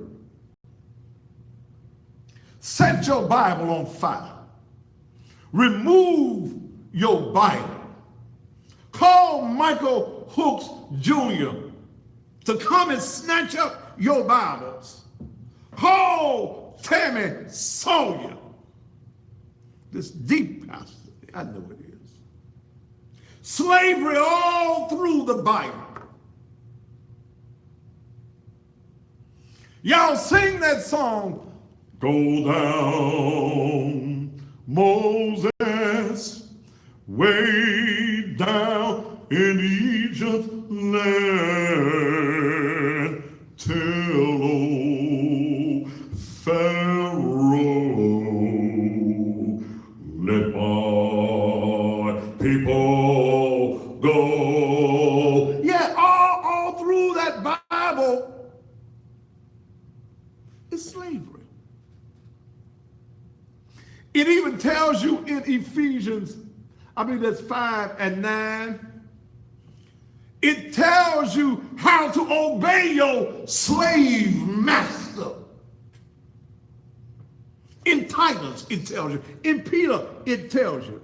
set your Bible on fire. Remove your Bible. Call Michael Hooks Jr. to come and snatch up your Bibles. Paul Tammy Sawyer. This deep pastor, I know it is. Slavery all through the Bible. Y'all sing that song, Go Down, Moses, way down in Egypt's land, till old Pharaoh, let my people go. Yeah, all through that Bible is slavery. It even tells you in Ephesians, that's 5 and 9. It tells you how to obey your slave master. In Titus, it tells you. In Peter, it tells you.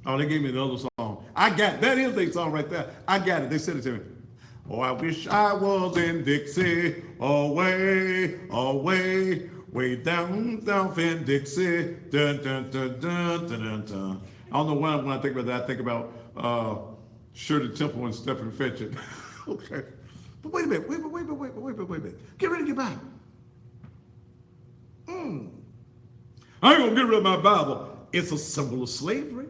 Oh, they gave me another song. I got it. That is their song right there. I got it. They said it to me. Oh, I wish I was in Dixie, away, away, way down in Dixie. Dun, dun, dun, dun, dun, dun, dun. I don't know why when I think about that, I think about Shirley Temple and Stephen Fetchit. Okay. But wait a minute, wait a minute. Get ready to get back. I ain't gonna get rid of my Bible. It's a symbol of slavery.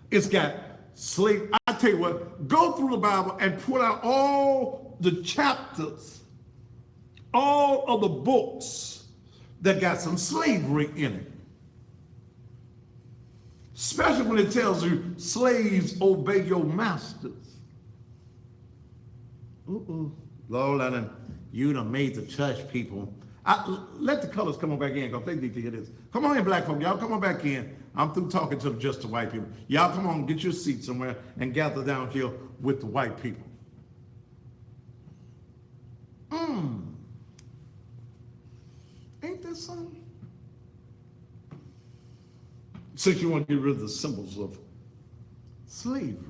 It's got slave. I tell you what, go through the Bible and put out all the chapters, all of the books that got some slavery in it. Especially when it tells you slaves obey your masters. Lord, you done made the church people. Let the colors come on back in because they need to hear this. Come on in, black folk. Y'all come on back in. I'm through talking to just the white people. Y'all come on, get your seat somewhere and gather down here with the white people. Ain't that something? Since you want to get rid of the symbols of slavery.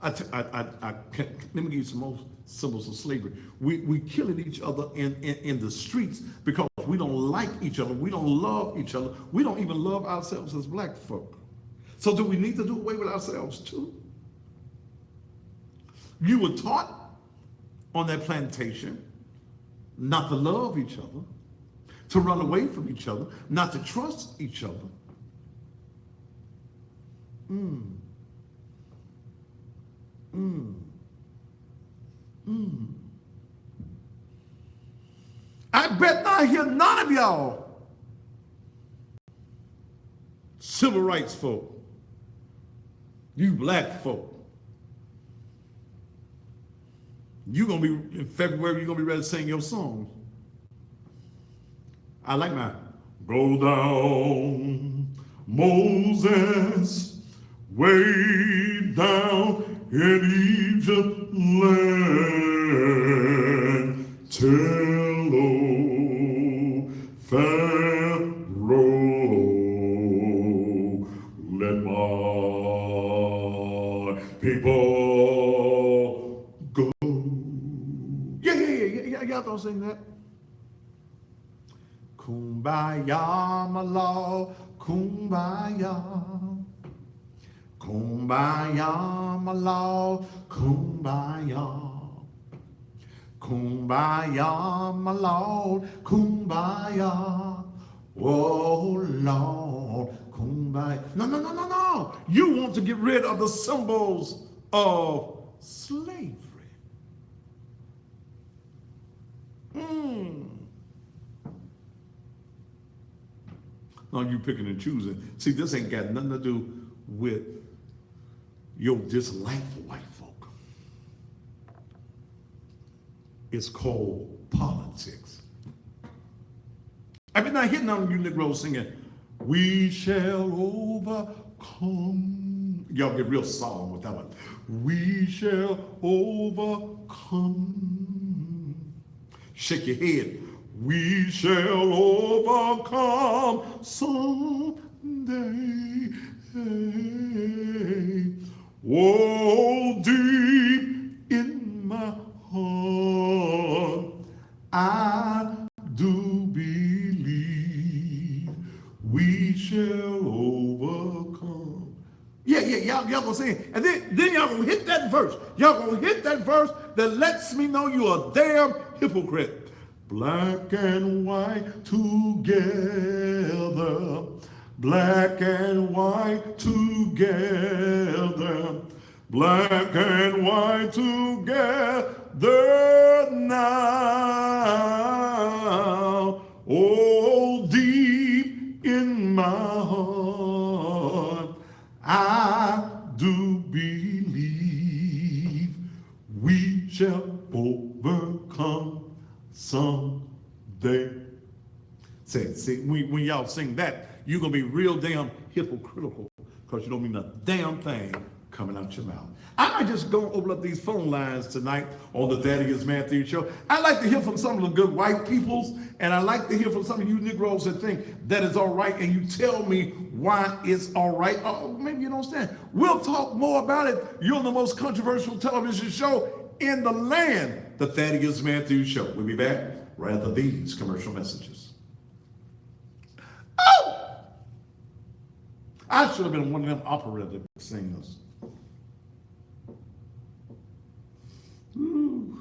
Let me give you some more symbols of slavery. We killing each other in the streets because we don't like each other. We don't love each other. We don't even love ourselves as black folk. So do we need to do away with ourselves too? You were taught on that plantation not to love each other, to run away from each other, not to trust each other. I bet not hear none of y'all civil rights folk, you black folk. You're gonna be in February, you're gonna be ready to sing your song. I like my go down, Moses, way down in Egypt land, till old Pharaoh, let my people go. Yeah, y'all don't sing that. Kumbaya, my Lord, kumbaya. Kumbaya, my Lord, kumbaya. Kumbaya, my Lord, kumbaya. Oh, Lord, kumbaya. No. You want to get rid of the symbols of slavery. No, you picking and choosing. See, this ain't got nothing to do with your dislike for white folk. It's called politics. I've been not hitting on you Negroes singing, we shall overcome. Y'all get real solemn with that one. We shall overcome. Shake your head. We shall overcome someday. Oh, deep in my we shall overcome. Yeah, y'all gonna sing it. And then y'all gonna hit that verse. Y'all gonna hit that verse that lets me know you're a damn hypocrite. Black and white together. Black and white together. Black and white together now. Oh, deep in my heart, I do believe we shall overcome someday. See, when y'all sing that, you're going to be real damn hypocritical because you don't mean a damn thing coming out your mouth. I might just go open up these phone lines tonight on the Thaddeus Matthews Show. I like to hear from some of the good white peoples, and I like to hear from some of you Negroes that think that is all right, and you tell me why it's all right. Oh, maybe you don't understand. We'll talk more about it. You're on the most controversial television show in the land, the Thaddeus Matthews Show. We'll be back right after these commercial messages. Oh! I should have been one of them operatic singers. Ooh.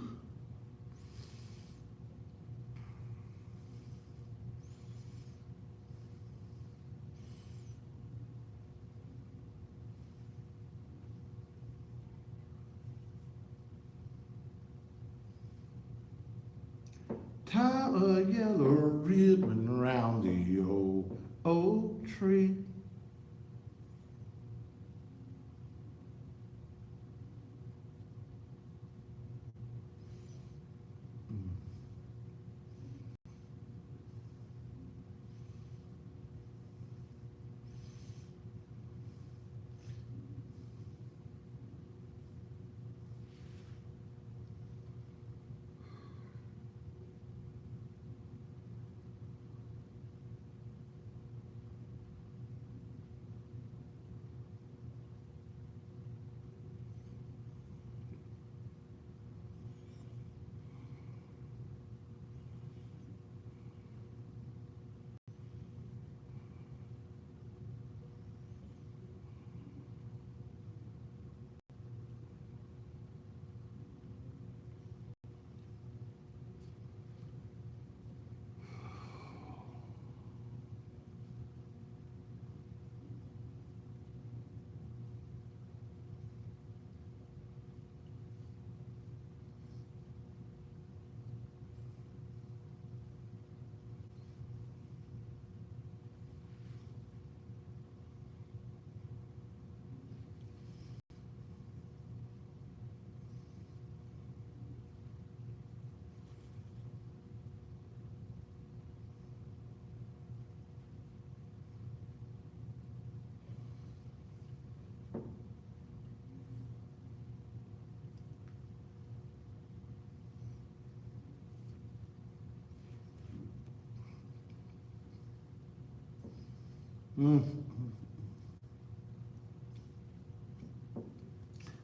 Tie a yellow ribbon around the old oak tree.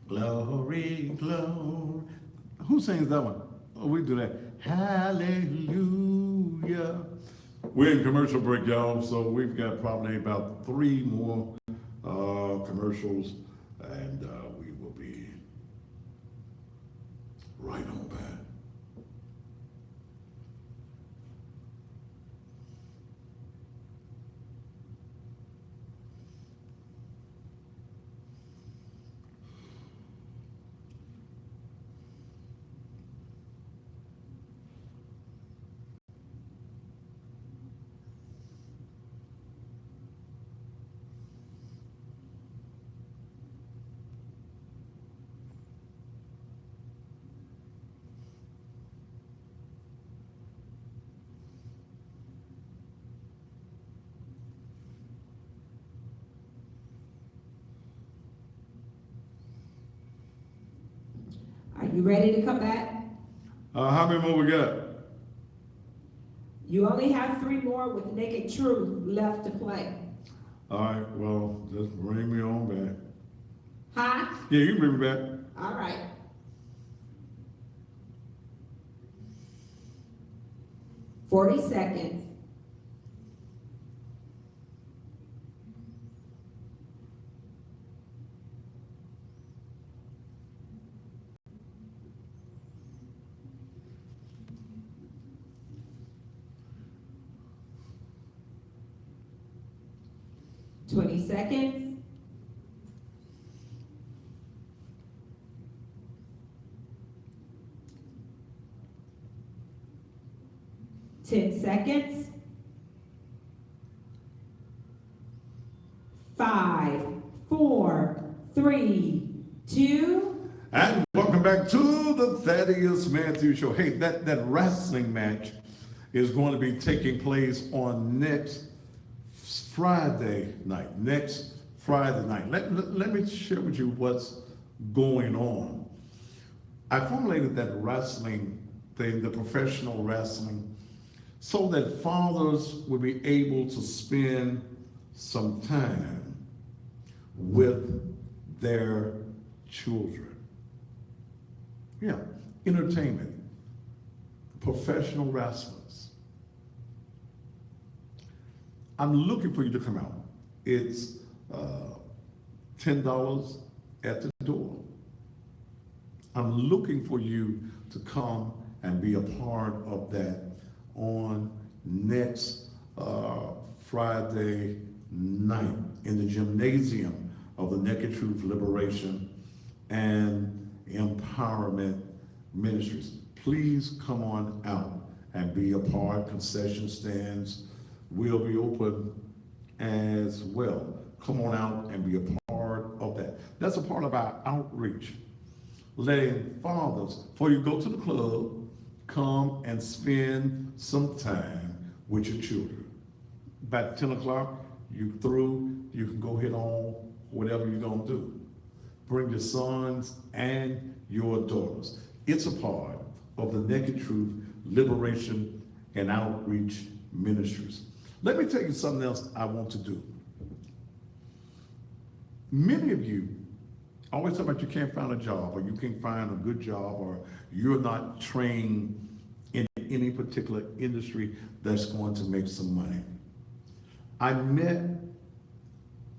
Glory, glory. Who sings that one? Oh, we do that. Hallelujah. We're in commercial break, y'all, so we've got probably about 3 more commercials, and we will be right on back. Are you ready to come back? How many more we got? You only have 3 more with Naked Truth left to play. All right, well, just bring me on back. Huh? Yeah, you can bring me back. All right. $40 seconds. 20 seconds. Ten seconds. 5, 4, 3, 2. And welcome back to the Thaddeus Matthews Show. Hey, that wrestling match is going to be taking place on next Friday night. Let me share with you what's going on. I formulated that wrestling thing, the professional wrestling, so that fathers would be able to spend some time with their children. Yeah, entertainment, professional wrestlers. I'm looking for you to come out. It's $10 at the door. I'm looking for you to come and be a part of that on next Friday night in the gymnasium of the Naked Truth Liberation and Empowerment Ministries. Please come on out and be a part. Concession stands will be open as well. Come on out and be a part of that. That's a part of our outreach. Letting fathers, before you go to the club, come and spend some time with your children. About 10 o'clock, you through, you can go hit on whatever you're gonna do. Bring your sons and your daughters. It's a part of the Naked Truth Liberation and Outreach Ministries. Let me tell you something else I want to do. Many of you always talk about you can't find a job, or you can't find a good job, or you're not trained in any particular industry that's going to make some money. I met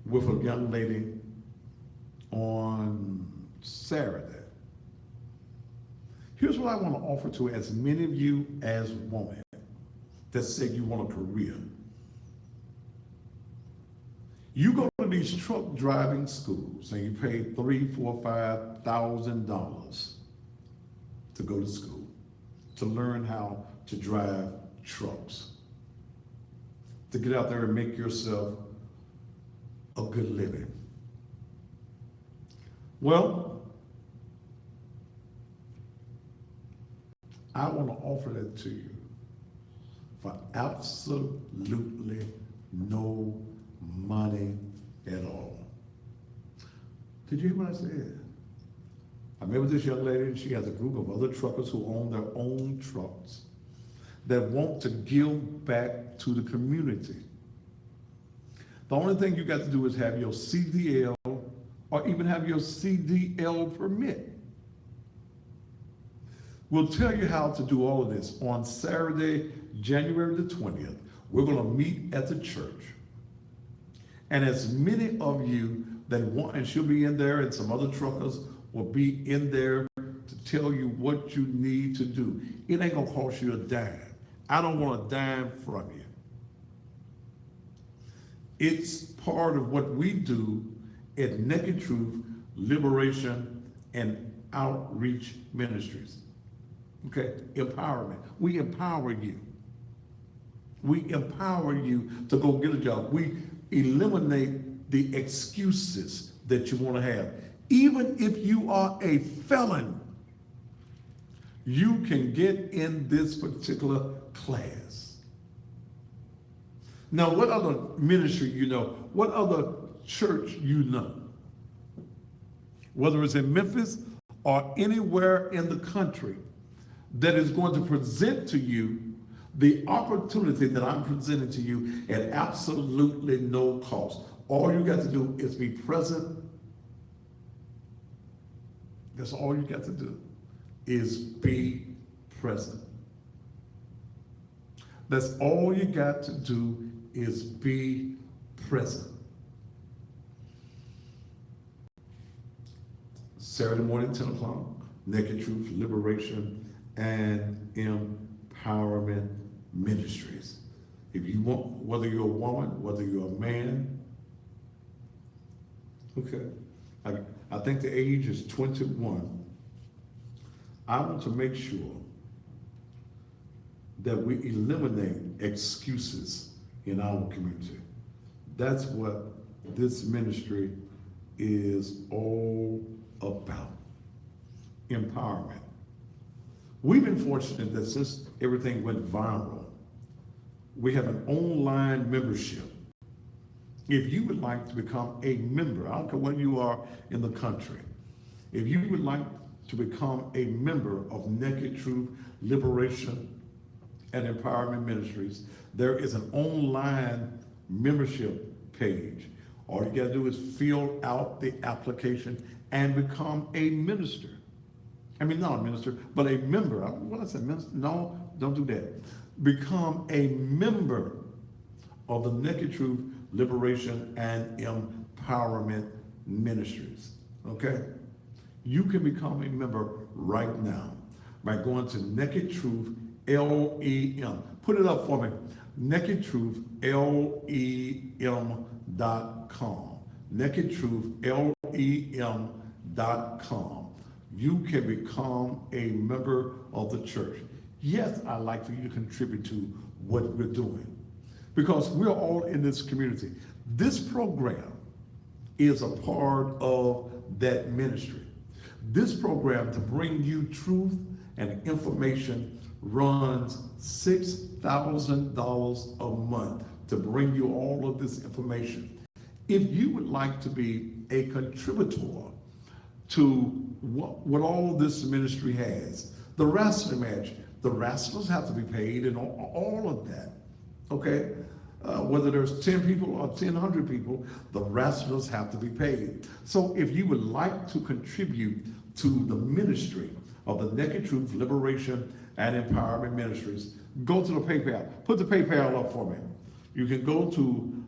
with a young lady on Saturday. Here's what I want to offer to as many of you as women that say you want a career. You go to these truck driving schools and you pay $3,000, $4,000, $5,000 to go to school, to learn how to drive trucks, to get out there and make yourself a good living. Well, I want to offer that to you for absolutely no money at all. Did you hear what I said? I met with this young lady, and she has a group of other truckers who own their own trucks that want to give back to the community. The only thing you got to do is have your CDL or even have your CDL permit. We'll tell you how to do all of this. On Saturday, January the 20th, we're going to meet at the church. And as many of you that want, and she'll be in there, and some other truckers will be in there to tell you what you need to do. It ain't going to cost you a dime. I don't want a dime from you. It's part of what we do at Naked Truth Liberation and Outreach Ministries. Okay, empowerment. We empower you. We empower you to go get a job. We eliminate the excuses that you want to have. Even if you are a felon, you can get in this particular class. Now, what other ministry you know? What other church you know? Whether it's in Memphis or anywhere in the country that is going to present to you the opportunity that I'm presenting to you at absolutely no cost. All you got to do is be present. That's all you got to do, is be present. That's all you got to do, is be present. Saturday morning, 10 o'clock, Naked Truth Liberation and Empowerment Ministries. If you want, whether you're a woman, whether you're a man, Okay. I think the age is 21. I want to make sure that we eliminate excuses in our community. That's what this ministry is all about. Empowerment. We've been fortunate that since everything went viral, we have an online membership. If you would like to become a member, I don't care where you are in the country, if you would like to become a member of Naked Truth Liberation and Empowerment Ministries, there is an online membership page. All you gotta do is fill out the application and become a minister. I mean, not a minister, but a member. What I said, minister? No, don't do that. Become a member of the Naked Truth Liberation and Empowerment Ministries. Okay? You can become a member right now by going to Naked Truth LEM. Put it up for me. NakedTruthLEM.com. NakedTruthLEM.com. You can become a member of the church. Yes, I'd like for you to contribute to what we're doing because we're all in this community. This program is a part of that ministry. This program to bring you truth and information runs $6,000 a month to bring you all of this information. If you would like to be a contributor to what all this ministry has, the wrestling match, the wrestlers have to be paid and all of that, okay? Whether there's 10 people or 1,000 people, the wrestlers have to be paid. So if you would like to contribute to the ministry of the Naked Truth Liberation and Empowerment Ministries, go to the PayPal. Put the PayPal up for me. You can go to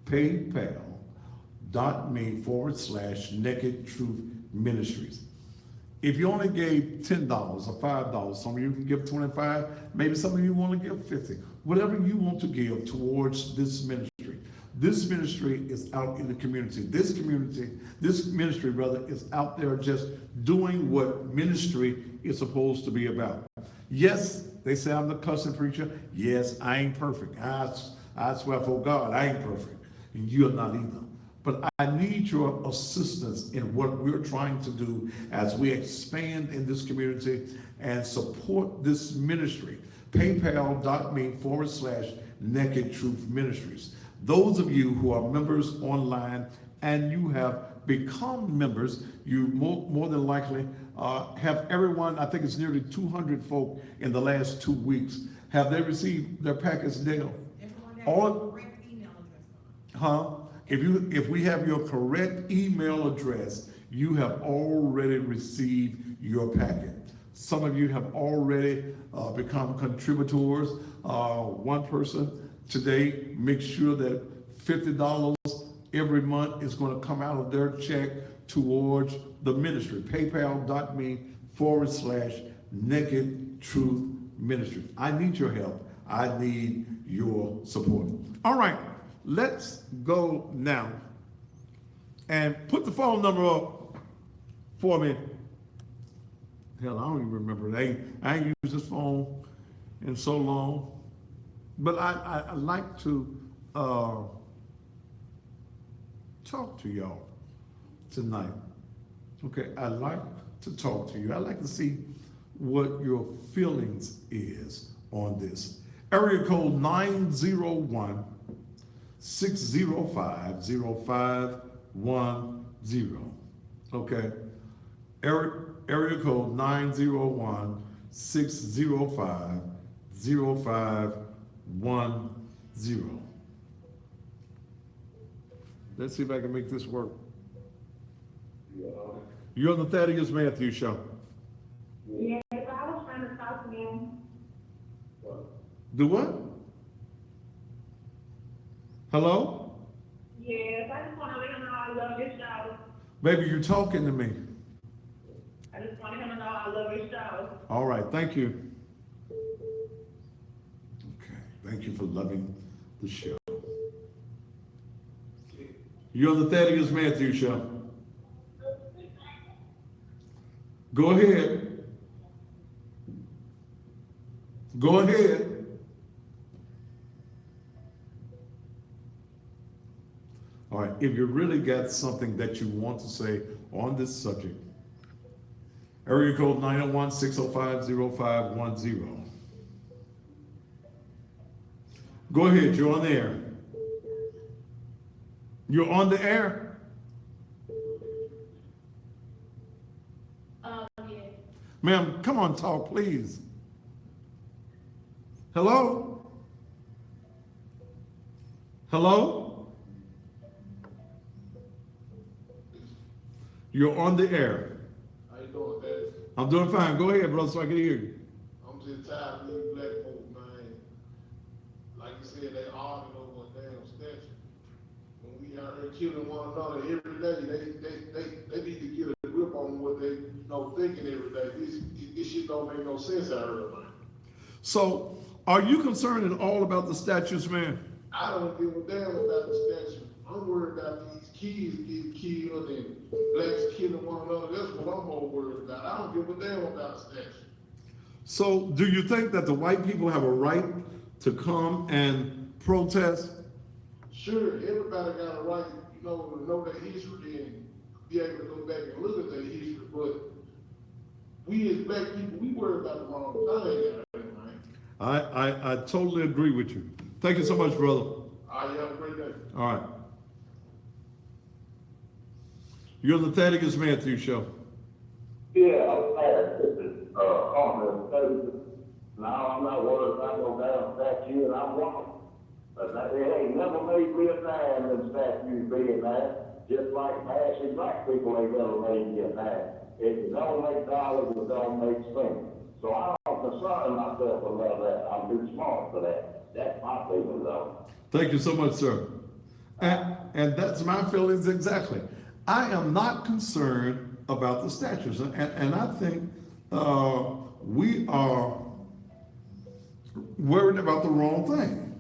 paypal.me/Naked Truth Ministries. If you only gave $10 or $5, some of you can give 25, maybe some of you want to give 50. Whatever you want to give towards this ministry. This ministry is out in the community. This ministry, brother, is out there just doing what ministry is supposed to be about. Yes, they say I'm the cussing preacher. Yes, I ain't perfect. I swear for God, I ain't perfect. And you're not either. But I need your assistance in what we're trying to do as we expand in this community and support this ministry. PayPal.me/Naked Truth Ministries. Those of you who are members online and you have become members, you more than likely have everyone, I think it's nearly 200 folk in the last 2 weeks. Have they received their package, Dale? Everyone has All- a correct email address on it. If we have your correct email address, you have already received your packet. Some of you have already become contributors. One person today makes sure that $50 every month is going to come out of their check towards the ministry. PayPal.me/Naked Truth Ministry. I need your help. I need your support. All right. Let's go now and put the phone number up for me. Hell, I don't even remember. I ain't used this phone in so long. But I like to talk to y'all tonight. Okay, I like to talk to you. I like to see what your feelings is on this. Area code 901-605-0510. Okay. Area code 901-605-0510. Let's see if I can make this work. You're on the Thaddeus Matthews Show. Yes, I was trying to talk to him. Do what? Hello? Yes, I just want to let him know I love his show. Baby, you're talking to me. I just want him to know I love his show. All right, thank you. Okay, thank you for loving the show. You're on the Thaddeus Matthews Show. Go ahead. Go ahead. All right, if you really got something that you want to say on this subject, area code 901-605-0510. Go ahead, you're on the air. You're on the air? Yeah. Ma'am, come on, talk, please. Hello? Hello? You're on the air. How you doing, Daddy? I'm doing fine. Go ahead, brother, so I can hear you. I'm just tired of these black folks, man. Like you said, they arguing over a damn statue. When we out here killing one another every day, they need to get a grip on what they thinking every day. This shit don't make no sense out here, man. So, are you concerned at all about the statues, man? I don't give a damn about the statue. I'm worried about these kids getting killed and blacks killing one another. That's what I'm more worried about. I don't give a damn about the statue. So, do you think that the white people have a right to come and protest? Sure, everybody got a right, to know their history and be able to go back and look at their history, but we as black people, we worry about the wrong thing, man. I totally agree with you. Thank you so much, brother. All right, you have a great day. All right. You're on the Thaddeus Matthews Show. Yeah, I'm glad. This is, now I'm not worried about no damn statue, and I'm one. But it ain't never made me a fan of statues being there, just like passing black people ain't never made me a fan. It don't make dollars, it don't make sense. So I don't concern myself about that. I'm too smart for that. That's my feeling, though. Thank you so much, sir. And that's my feelings exactly. I am not concerned about the statues, and I think we are worried about the wrong thing.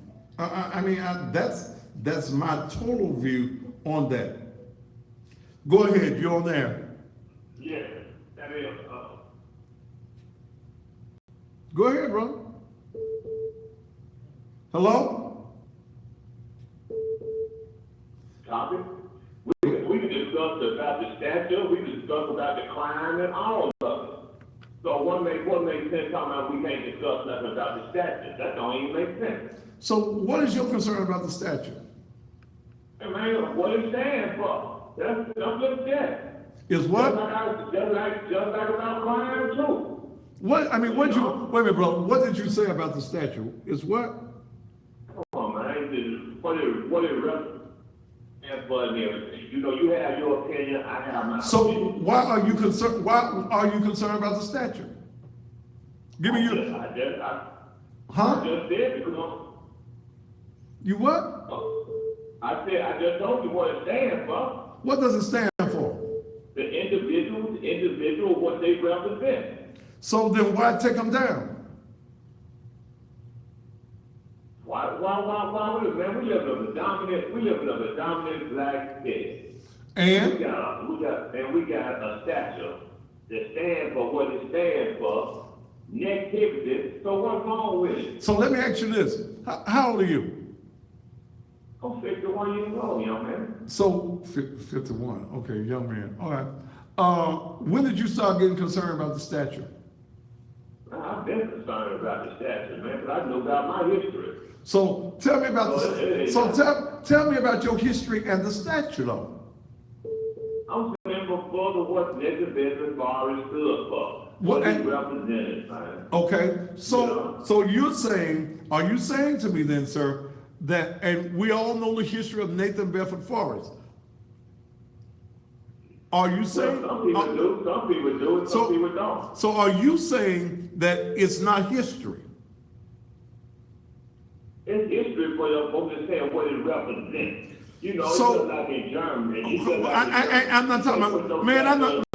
That's my total view on that. Go ahead, you're on there. Yeah, that is, Go ahead, brother. Hello? Copy. We can discuss about the statue, we can discuss about the crime and all of it. So what makes sense talking about we can't discuss nothing about the statue? That don't even make sense. So what is your concern about the statue? Hey man, what it stands for? That's just that. Is what? Just like about crime too. What, wait a minute, brother, what did you say about the statue? Is what? Come on, man, what it represents for and everything. You have your opinion, I have mine. So why are you concerned about the statue? Give me your, I huh? just said because You what? I just told you what it stands for. What does it stand for? The individual, what they represent. So then why take them down? Why, man? We live in a dominant black state. And? We got a statue that stands for what it stands for. Negativity. So what's wrong with it? So let me ask you this. How old are you? I'm 51 years old, young man. So, 51, okay, young man, all right. When did you start getting concerned about the statue? I've been concerned about the statue, man, but I know about my history. So tell me about tell me about your history and the statue, though. I'm saying before the what Nathan Benjamin Barry stood for. What he represented, man. Okay, so you're saying, are you saying to me then, sir, that, and we all know the history of Nathan Bedford Forrest. Are you saying? Some people do, some people do it, some people don't. So are you saying that it's not history? It's history for your folks to say what it represents. It's just like in Germany. I'm not talking about, man, I'm not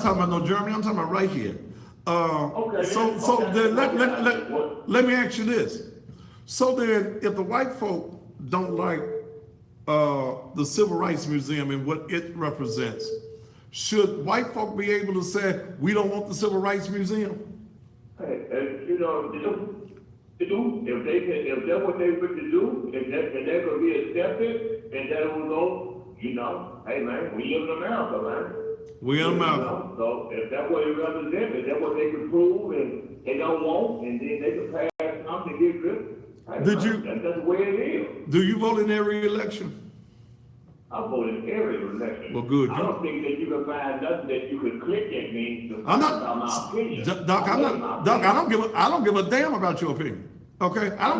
talking about no Germany, I'm talking about right here. Then let me ask you this. So then, if the white folk don't like the Civil Rights Museum and what it represents. Should white folk be able to say, we don't want the Civil Rights Museum? Hey, and you know, if that's what they were to do, if they're gonna be accepted, and that will go, you know, hey man, we live in America, man. We in America. You know, so if that's what it represents, if that's what they can prove and they don't want, and then they can pass something to get rid. That's the way it is. Do you vote in every election? I vote in every election. Well, good. I don't think that you can find nothing that you can click at me to I'm find out my not, opinion. Doc, I don't give a damn about your opinion. Okay, I don't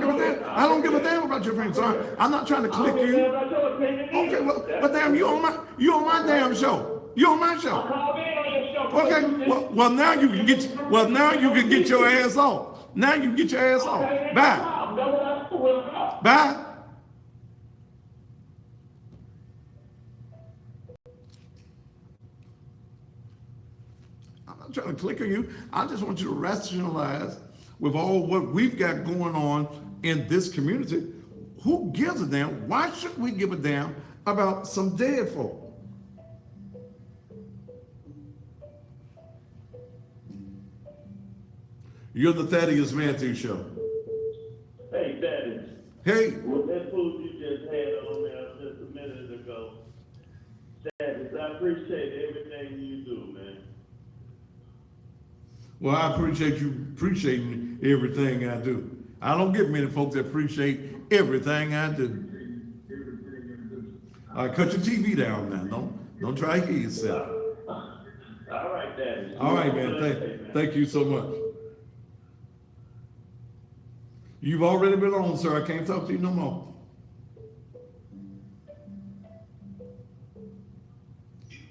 give a damn about your opinion. So I'm not trying to click you. Okay, well, but damn, you on my damn show. You on my show. Okay, well now you can get your ass off. Now you can get your ass off. Bye. Bye. I'm not trying to click on you. I just want you to rationalize with all what we've got going on in this community. Who gives a damn? Why should we give a damn about some dead folk? You're the Thaddeus Matthew Show. Hey, Thaddeus. Hey. With that food you just had on there just a minute ago, Thaddeus, I appreciate everything you do, man. Well, I appreciate you appreciating everything I do. I don't get many folks that appreciate everything I do. All right, cut your TV down now. Don't try to hear yourself. All right, Thaddeus. All right, man. Thank you so much. You've already been on, sir. I can't talk to you no more.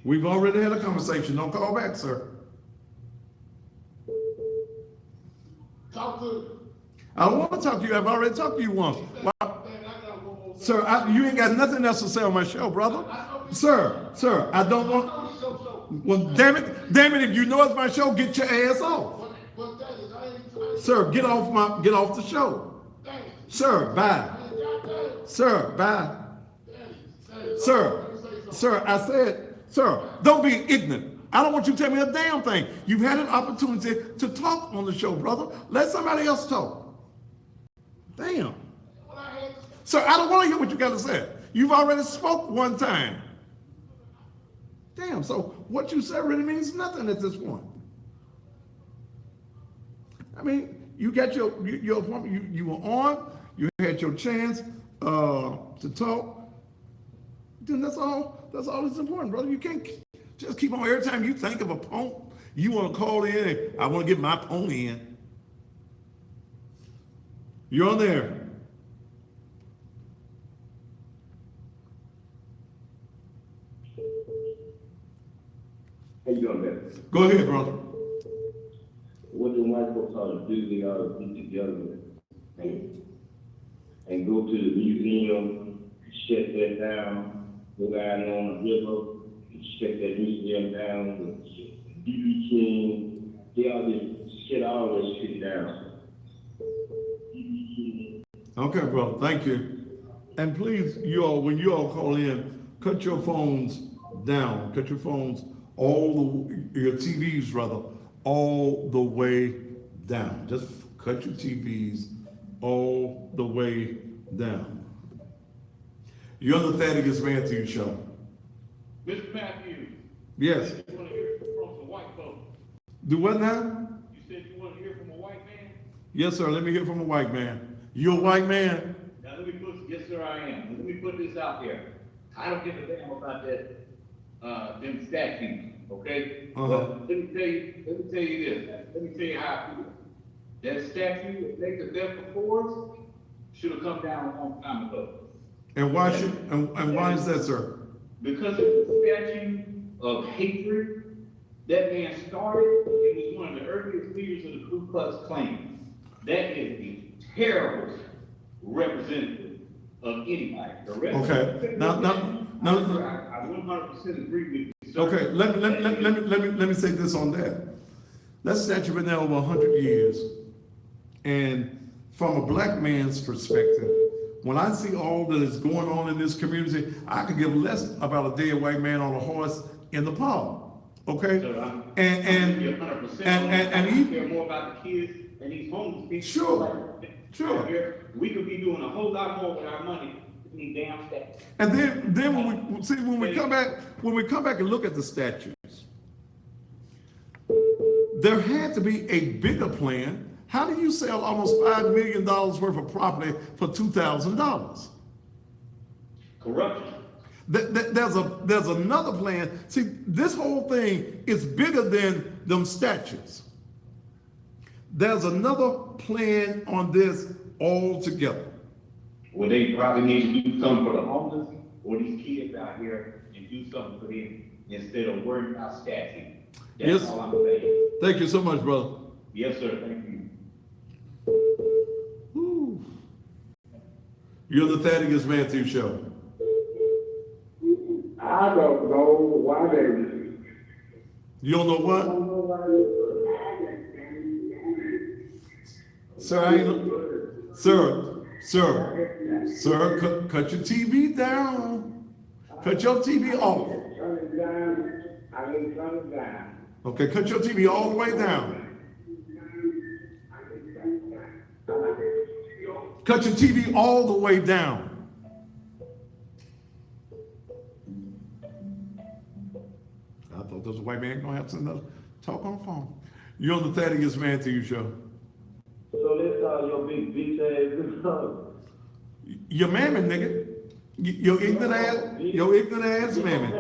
We've already had a conversation. Don't call back, sir. Talk to. I don't want to talk to you. I've already talked to you once. Sir, you ain't got nothing else to say on my show, brother. Sir, I don't want. Well, damn it, if you know it's my show, get your ass off. Sir, get off the show. Sir, bye. Sir, bye. Sir, I said, sir, don't be ignorant. I don't want you to tell me a damn thing. You've had an opportunity to talk on the show, brother. Let somebody else talk. Damn. Sir, I don't want to hear what you got to say. You've already spoke one time. Damn, so what you said really means nothing at this point. I mean, you got your appointment, you were on, you had your chance to talk. Then that's all that's important, brother. You can't just keep on, every time you think of a pony, you want to call in and I want to get my pony in. You're on there. How you doing, man? Go ahead, brother. What do white folks ought to do? They ought to get together and go to the museum, shut that down, go down on the river, shut that museum down, with BB King, they ought to shut all this shit down. Okay, brother, thank you. And please, when you all call in, cut your phones down. Cut your phones, your TVs rather, all the way down. Just cut your TVs all the way down. You're on the Thaddeus Matthews Show. Mr. Matthews. Yes. You want to hear from some white folks? Do what now? You said you want to hear from a white man? Yes, sir. Let me hear from a white man. You a white man? Now let me put, yes, sir, I am. Let me put this out there. I don't give a damn about that, them statues, okay? But let me tell you this. Let me tell you how I feel. That statue of Nathan Bedford Forrest should have come down a long time ago. And why is that, sir? Because it's a statue of hatred. That man started, and was one of the earliest leaders of the Ku Klux Klan. That is a terrible representative of anybody. Okay. Now, I 100% agree with you, sir. okay. Let me say this on that. That statue been there over 100 years, and from a black man's perspective, when I see all that is going on in this community, I could give less about a dead white man on a horse in the park. Okay? So And you're 100% and I he, care more about the kids and these homeless people. Sure, sure. Here, we could be doing a whole lot more with our money than these damn stats. And then when we come back and look at the statutes, there had to be a bigger plan. How do you sell almost $5 million worth of property for $2,000? Corruption. There's another plan. See, this whole thing is bigger than them statutes. There's another plan on this altogether. Well, they probably need to do something for the homeless or these kids out here and do something for them instead of worrying about statute. That's Yes. all I'm saying. Thank you so much, brother. Yes, sir. Thank you. Whew. You're the Thaddeus Matthews Show. I don't know why they. You don't know what? don't know why Sir, sir, cut your TV down. Cut your TV off. Turn it down. I ain't turn it down. Okay, cut your TV all the way down. Cut your TV all the way down. I thought there was a white man gonna have something else talk on the phone. You're on the Thaddeus Matthews Show. So this your big beach ass. Your mammy, nigga. Your ignorant ass mammy.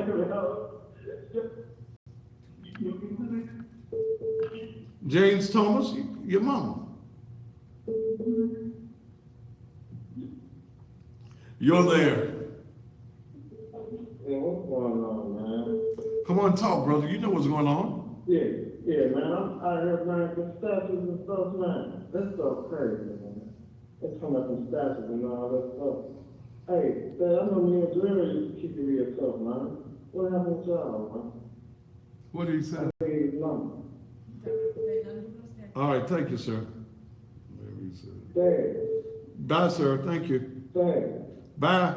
James Thomas, your mama. You're there. Yeah, what's going on, man? Come on, talk, brother. You know what's going on. Yeah, man. I'm out here, man, with statues and stuff, man. That stuff crazy, man. It's coming up from statues and all that stuff. Hey, man, I know me and Jerry used to keep it real tough, man. What happened to y'all, man? What did he say? I gave his number. All right, thank you, sir. Dad, Bye, sir. Thank you. Dad. Bye.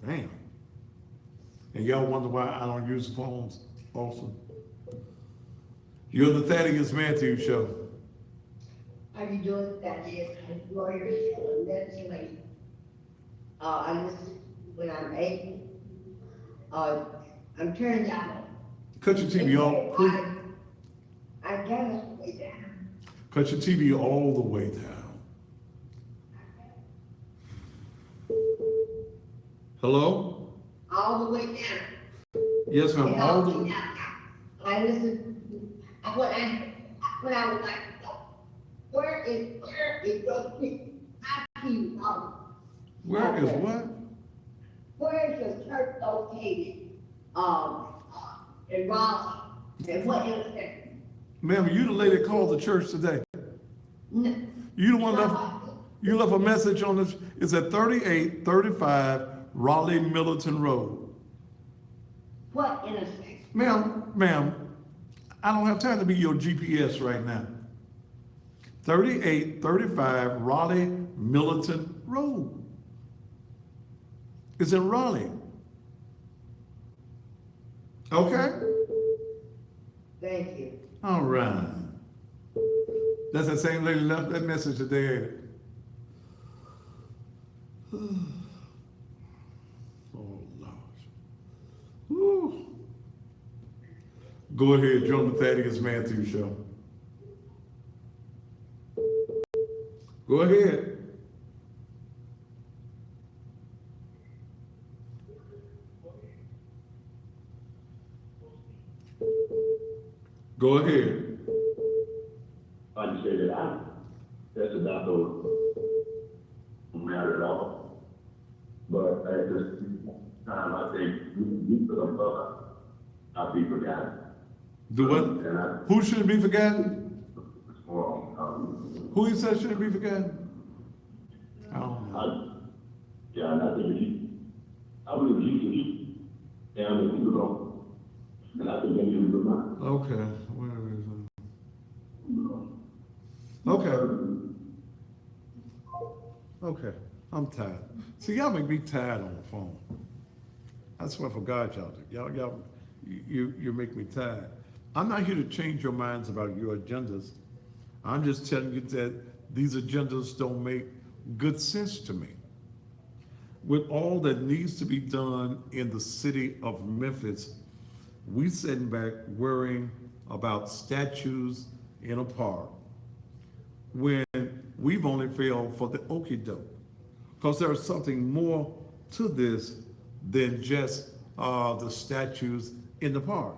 Damn. And y'all wonder why I don't use phones also. You're the Thaddeus Matthews Show. How you doing, Thaddeus? Lawyer, eventually. I listen when I'm able. I'm turning down. Cut your TV off, please. I gotta stay down. Cut your TV all the way down. Hello? All the way down. Yes, ma'am. All the way. I listen, when I was like, where is your TV? Where is what? Where is your church located? In Raleigh, and what intersection? Ma'am, you the lady that called the church today. No. You the one you left a message on this. It's at 3835 Raleigh Millerton Road. What intersection? Ma'am, I don't have time to be your GPS right now. 3835 Raleigh Millerton Road. It's in Raleigh. Okay? Thank you. All right. That's the same lady left that message today. Oh, Lord. Woo. Go ahead, join the Thaddeus Matthews Show. Go ahead. Go ahead. I just say that that's not the matter at all. But at this time, I think you put them up, I'll be forgotten. Do what? And Who shouldn't be forgotten? it's more, Who he said shouldn't be forgotten? I don't know. yeah, and I think I believe you can down the people don't. And I think they need to remind. Okay. Where is it? Okay. Okay, I'm tired. See, y'all make me tired on the phone. I swear for God, y'all do. You make me tired. I'm not here to change your minds about your agendas. I'm just telling you that these agendas don't make good sense to me. With all that needs to be done in the city of Memphis, we sitting back worrying about statues in a park when we've only failed for the okie doke. Because there's something more to this than just the statues in the park.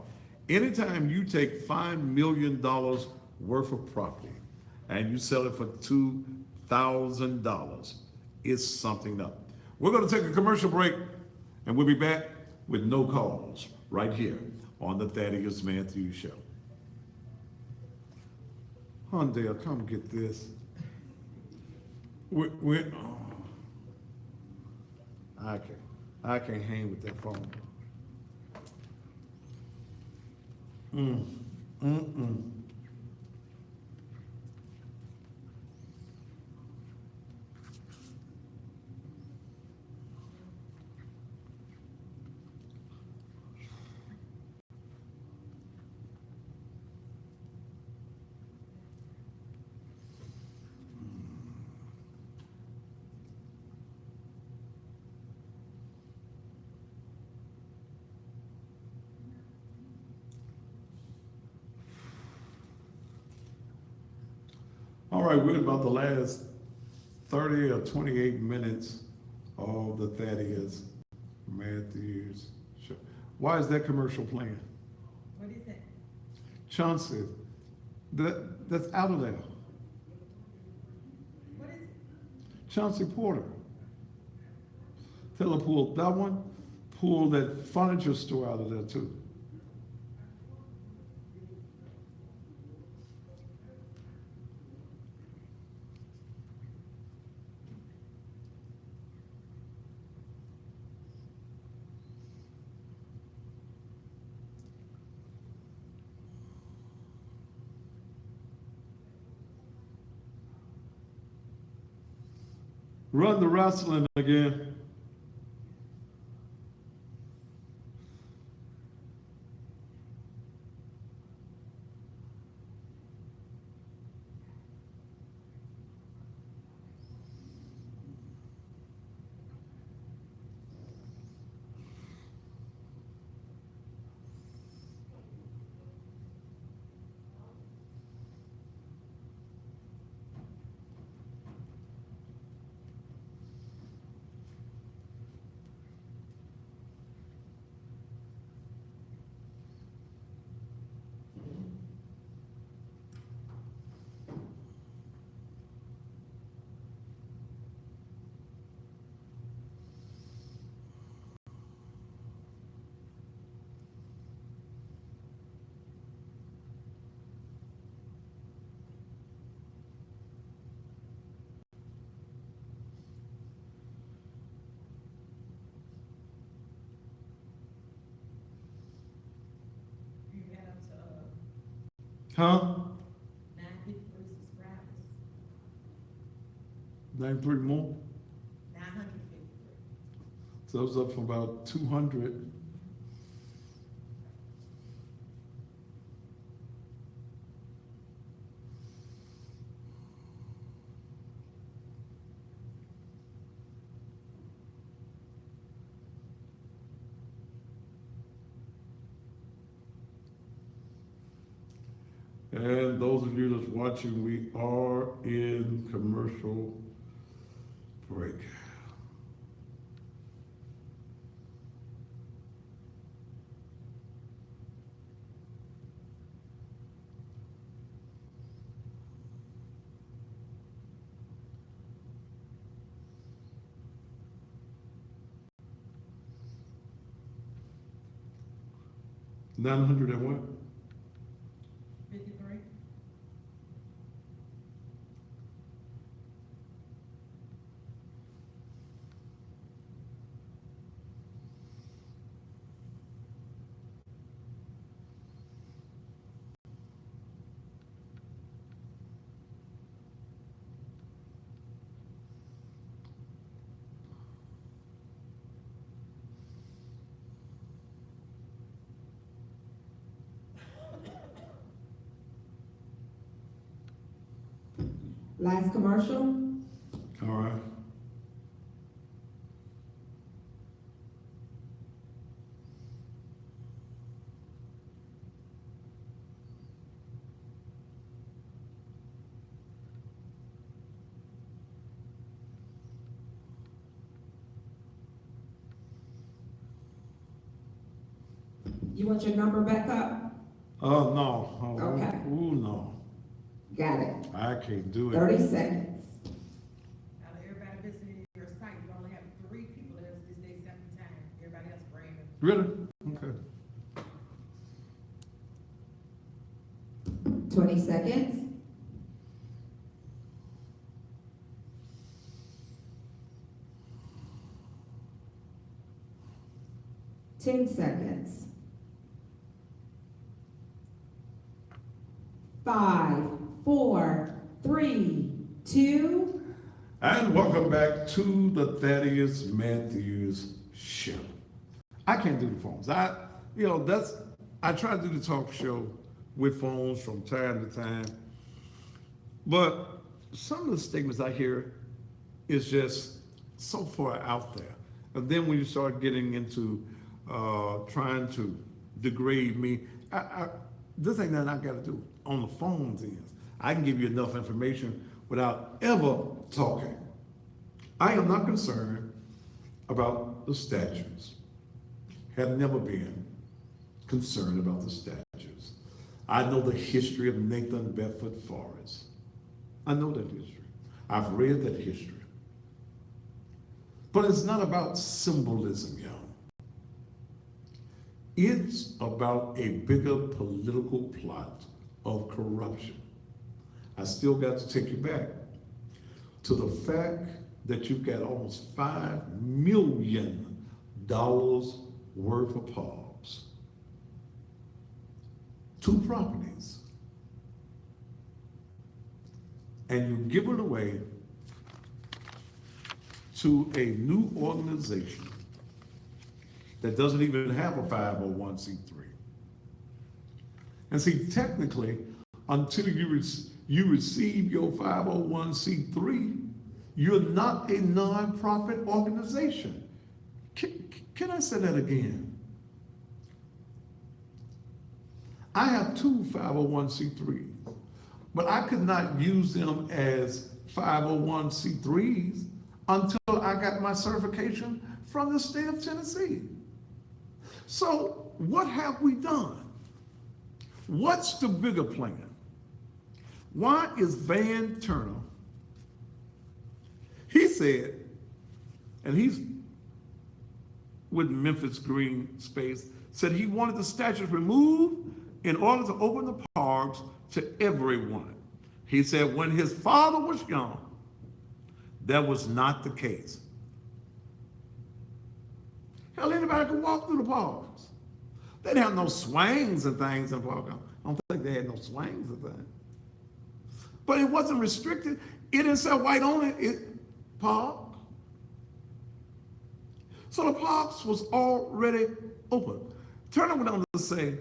Anytime you take $5 million worth of property and you sell it for $2,000, it's something up. We're going to take a commercial break and we'll be back with no calls right here on the Thaddeus Matthews Show. Hyundai, come get this. I can't hang with that phone. Mm. All right, we're about the last 30 or 28 minutes of the Thaddeus Matthews Show. Why is that commercial playing? What is that? Chauncey, that's out of there. What is it? Chauncey Porter. Tell her pull that one, pull that furniture store out of there too. Run the wrestling again. You got up to, Huh? 953 subscribers, Name three more. 953. So it was up from about 200. And those of you that's watching, we are in commercial break. $900 and what? 53. Last commercial. All right. You want your number back up? Oh, no. Oh, Okay. Ooh, no. Got it. I can't do it. 30 seconds. Out of everybody visiting your site, you only have 3 people that this day 7 times. Everybody else brand new. Really? Okay. 20 seconds. Ten seconds. 5, 4, 3, 2. And welcome back to the Thaddeus Matthews Show. I can't do the phones. I try to do the talk show with phones from time to time. But some of the statements I hear is just so far out there. And then when you start getting into trying to degrade me, this ain't nothing I got to do on the phones is. I can give you enough information without ever talking. I am not concerned about the statutes. Have never been concerned about the statutes. I know the history of Nathan Bedford Forrest. I know that history. I've read that history. But it's not about symbolism, y'all. It's about a bigger political plot of corruption. I still got to take you back to the fact that you've got almost $5 million worth of parks, 2 properties, and you give it away to a new organization that doesn't even have a 501c3. And see, technically, until you receive your 501c3, you're not a nonprofit organization. Can I say that again? I have 2 501c3s, but I could not use them as 501c3s until I got my certification from the state of Tennessee. So what have we done? What's the bigger plan? Why is Van Turner, he said, and he's with Memphis Green Space, said he wanted the statutes removed in order to open the parks to everyone. He said when his father was young, that was not the case. Hell, anybody could walk through the parks. They didn't have no swings and things in the park. I don't think they had no swings and things. But it wasn't restricted. It didn't say white only, park. So the parks was already open. Turner went on to say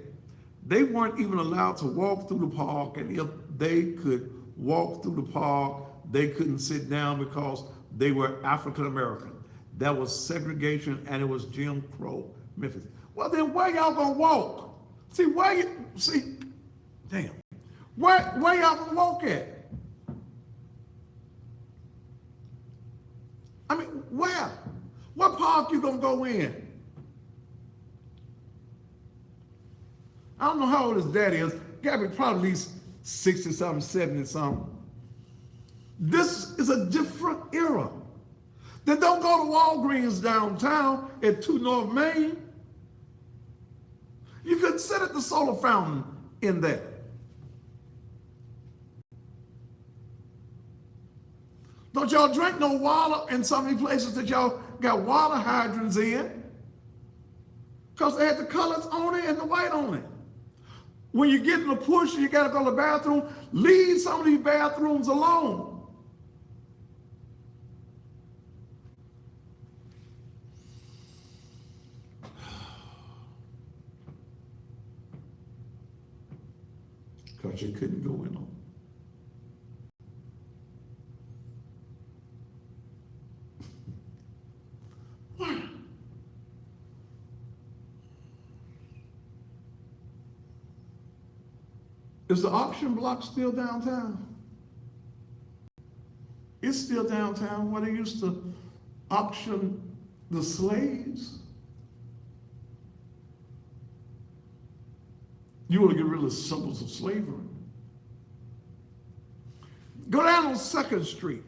they weren't even allowed to walk through the park, and if they could walk through the park, they couldn't sit down because they were African American. That was segregation, and it was Jim Crow, Memphis. Well, then where y'all gonna walk? Damn. Where y'all gonna walk at? I mean, where? What park you gonna go in? I don't know how old his daddy is. Gotta be probably at least 60 something, 70 something. This is a different era. Then don't go to Walgreens downtown at 2 North Main. You could sit at the solar fountain in there. Don't y'all drink no water in some of these places that y'all got water hydrants in? Because they had the colors on it and the white on it. When you get in a push and you got to go to the bathroom, leave some of these bathrooms alone. Because you couldn't go in them. Is the auction block still downtown? It's still downtown where they used to auction the slaves. You want to get rid of the symbols of slavery. Go down on 2nd Street.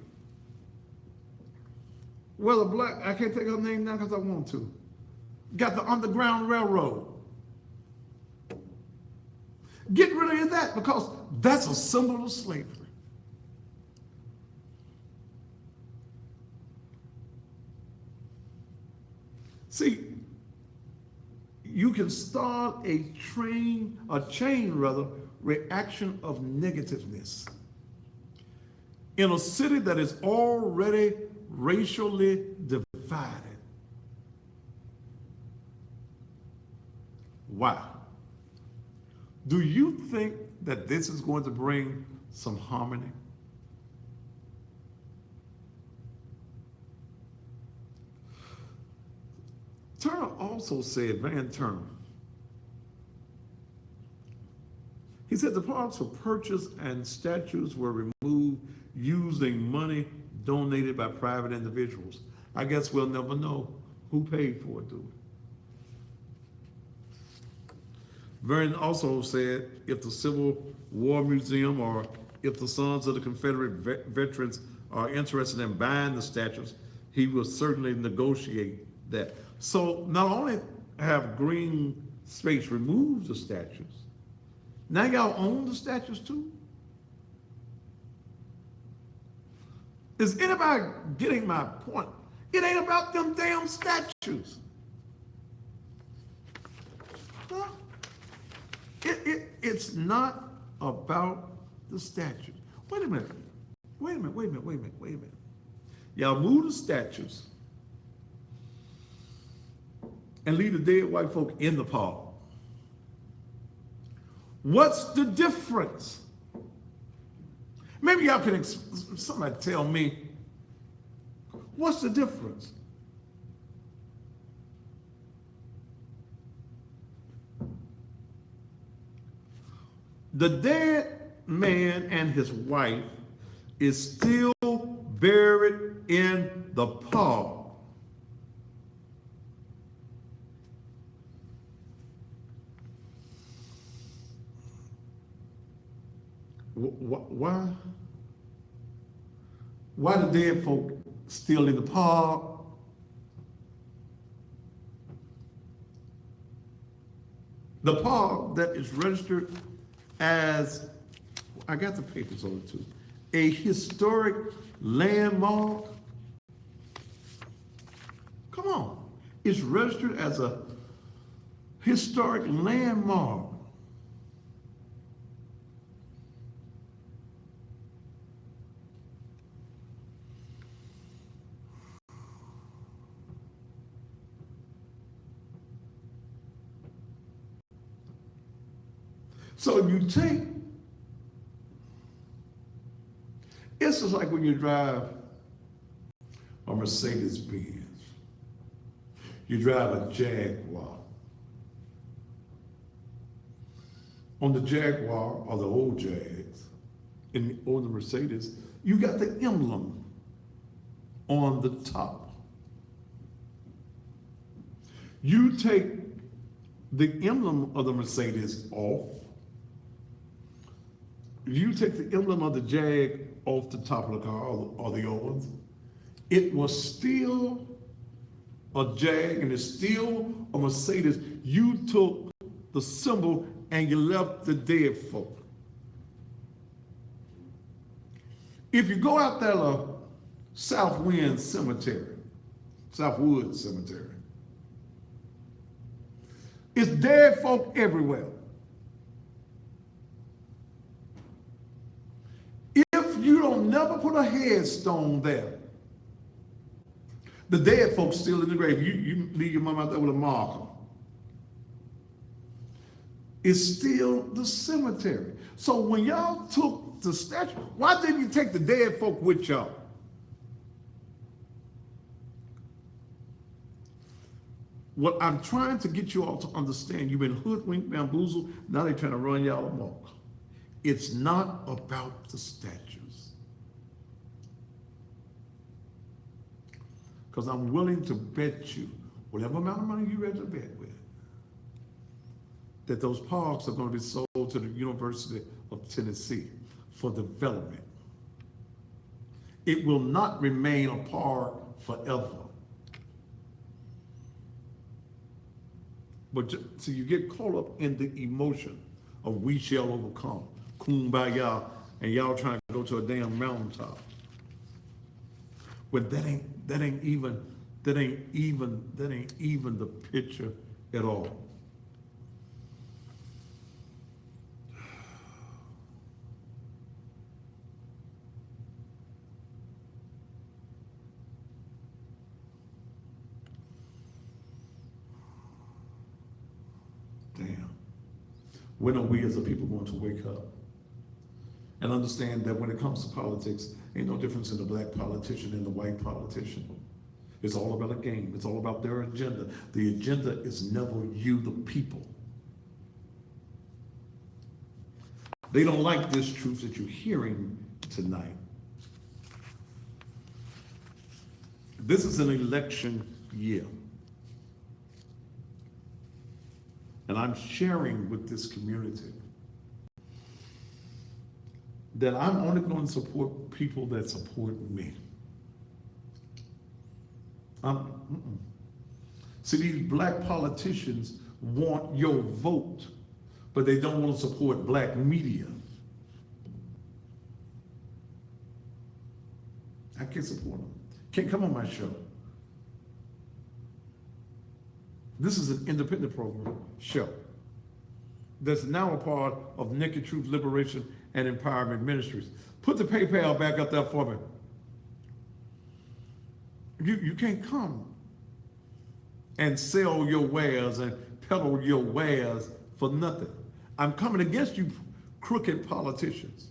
Well, the black, I can't think of her name now because I want to. Got the Underground Railroad. Get rid of that because that's a symbol of slavery. See, you can start a chain reaction of negativeness in a city that is already racially divided. Why? Do you think that this is going to bring some harmony? Turner also said, Van Turner, he said the parks were purchased and statues were removed using money donated by private individuals. I guess we'll never know who paid for it, do we? Vernon also said if the Civil War Museum or if the Sons of the Confederate Veterans are interested in buying the statues, he will certainly negotiate that. So not only have Green Space removed the statues, now y'all own the statues too? Is anybody getting my point? It ain't about them damn statues. Huh? It's not about the statue. Wait a minute. Y'all move the statues and leave the dead white folk in the park. What's the difference? Maybe y'all can, somebody tell me, what's the difference? The dead man and his wife is still buried in the park. Why? Why the dead folk still in the park? The park that is registered as, I got the papers on it too, a historic landmark. Come on. It's registered as a historic landmark. So you take, it's just like when you drive a Mercedes Benz, you drive a Jaguar. On the Jaguar or the old Jags, on the Mercedes, you got the emblem on the top. You take the emblem of the Mercedes off, you take the emblem of the Jag off the top of the car, or the old ones, it was still a Jag and it's still a Mercedes. You took the symbol and you left the dead folk. If you go out there to Southwood Cemetery, it's dead folk everywhere. You don't never put a headstone there. The dead folks still in the grave. You leave your mom out there with a marker. It's still the cemetery. So when y'all took the statue, why didn't you take the dead folk with y'all? What I'm trying to get you all to understand, you've been hoodwinked, bamboozled, now they're trying to run y'all amok. It's not about the statues. Because I'm willing to bet you, whatever amount of money you're ready to bet with, that those parks are going to be sold to the University of Tennessee for development. It will not remain a park forever. But so you get caught up in the emotion of we shall overcome, kumbaya, and y'all trying to go to a damn mountaintop. But that ain't even the picture at all. Damn. When are we as a people going to wake up and understand that when it comes to politics, ain't no difference in the black politician and the white politician. It's all about a game. It's all about their agenda. The agenda is never you, the people. They don't like this truth that you're hearing tonight. This is an election year. And I'm sharing with this community that I'm only going to support people that support me. See, these black politicians want your vote, but they don't want to support black media. I can't support them. Can't come on my show. This is an independent program show that's now a part of Naked Truth Liberation and Empowerment Ministries. Put the PayPal back up there for me. You can't come and sell your wares and peddle your wares for nothing. I'm coming against you crooked politicians.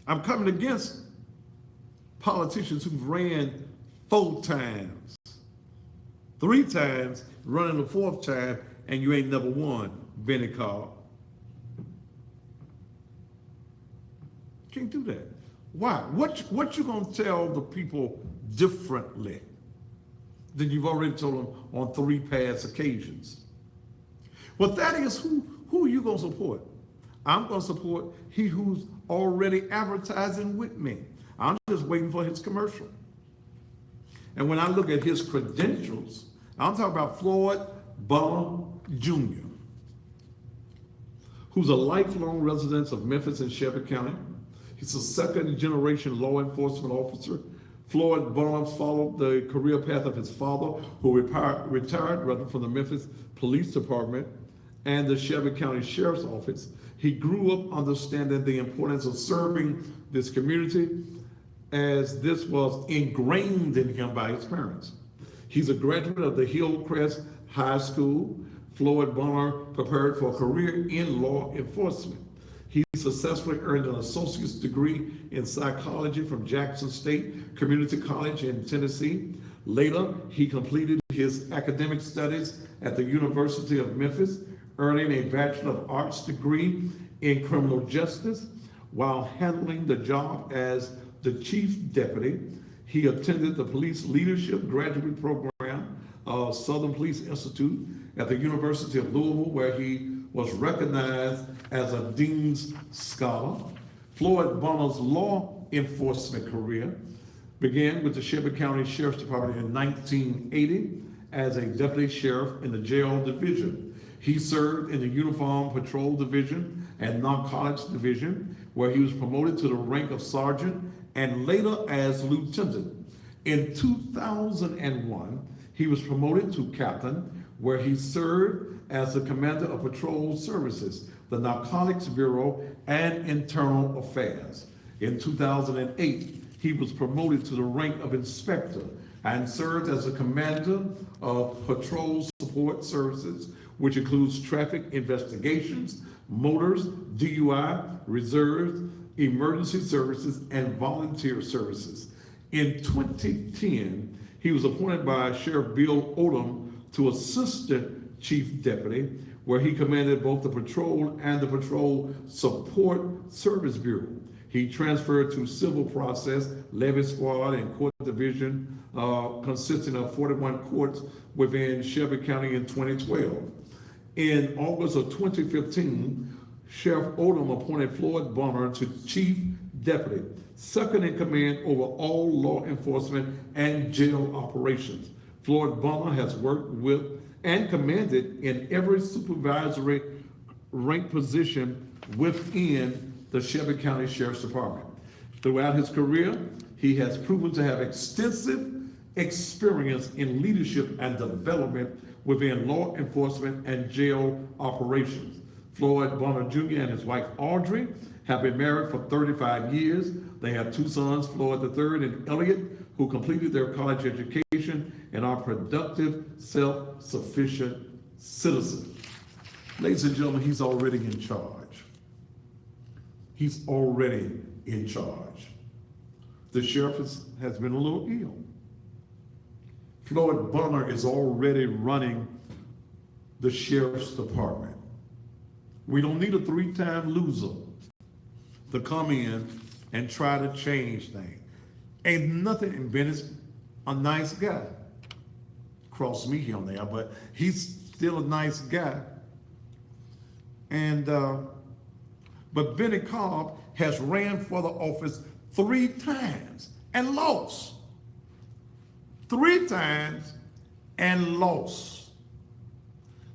I'm coming against politicians who've ran 4 times, 3 times, running the 4th time, and you ain't never won, Benny Carr. Can't do that. Why? What you gonna tell the people differently than you've already told them on 3 past occasions? Well, that is who are you gonna support? I'm gonna support he who's already advertising with me. I'm just waiting for his commercial. And when I look at his credentials, I'm talking about Floyd Bonner Jr., who's a lifelong resident of Memphis and Shelby County. He's a 2nd-generation law enforcement officer. Floyd Bonner followed the career path of his father, who retired from the Memphis Police Department and the Shelby County Sheriff's Office. He grew up understanding the importance of serving this community, as this was ingrained in him by his parents. He's a graduate of the Hillcrest High School. Floyd Bonner prepared for a career in law enforcement. He successfully earned an associate's degree in psychology from Jackson State Community College in Tennessee. Later, he completed his academic studies at the University of Memphis, earning a Bachelor of Arts degree in criminal justice. While handling the job as the chief deputy, he attended the Police Leadership Graduate Program of Southern Police Institute at the University of Louisville, where he was recognized as a Dean's Scholar. Floyd Bonner's law enforcement career began with the Shelby County Sheriff's Department in 1980 as a deputy sheriff in the jail division. He served in the Uniform Patrol Division and Narcotics Division, where he was promoted to the rank of sergeant and later as lieutenant. In 2001, he was promoted to captain, where he served as the commander of patrol services, the Narcotics Bureau, and Internal Affairs. In 2008, he was promoted to the rank of inspector and served as the commander of patrol support services, which includes traffic investigations, motors, DUI, reserves, emergency services, and volunteer services. In 2010, he was appointed by Sheriff Bill Odom to assistant chief deputy, where he commanded both the patrol and the Patrol Support Service Bureau. He transferred to Civil Process, Levy Squad, and Court Division, consisting of 41 courts within Shelby County in 2012. In August of 2015, Sheriff Odom appointed Floyd Bonner to Chief Deputy, second in command over all law enforcement and jail operations. Floyd Bonner has worked with and commanded in every supervisory rank position within the Shelby County Sheriff's Department. Throughout his career, he has proven to have extensive experience in leadership and development within law enforcement and jail operations. Floyd Bonner Jr. and his wife Audrey have been married for 35 years. They have two sons, Floyd III and Elliot, who completed their college education and are productive, self-sufficient citizens. Ladies and gentlemen, he's already in charge. He's already in charge. The sheriff has been a little ill. Floyd Bonner is already running the sheriff's department. We don't need a three-time loser to come in and try to change things. Ain't nothing, and Ben is a nice guy. Cross me here on there, but he's still a nice guy. And but Benny Cobb has ran for the office 3 times and lost. 3 times and lost.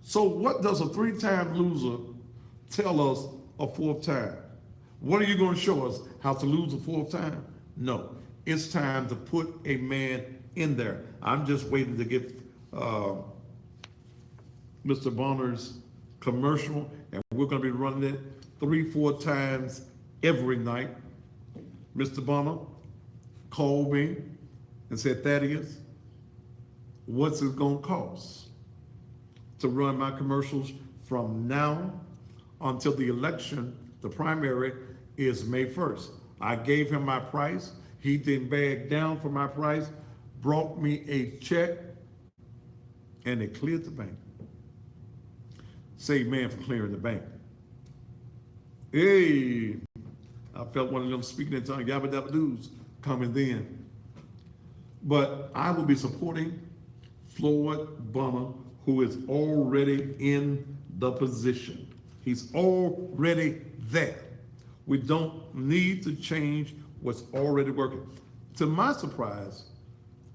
So what does a 3-time loser tell us a 4th time? What are you going to show us? How to lose a 4th time? No. It's time to put a man in there. I'm just waiting to get Mr. Bonner's commercial, and we're going to be running it 3-4 times every night. Mr. Bonner called me and said, Thaddeus, what's it going to cost to run my commercials from now until the election? The primary is May 1st. I gave him my price. He didn't bag down for my price, brought me a check, and it cleared the bank. Say man for clearing the bank. Hey, I felt one of them speaking in tongues, yabba dabba doos coming then. But I will be supporting Floyd Bonner, who is already in the position. He's already there. We don't need to change what's already working. To my surprise,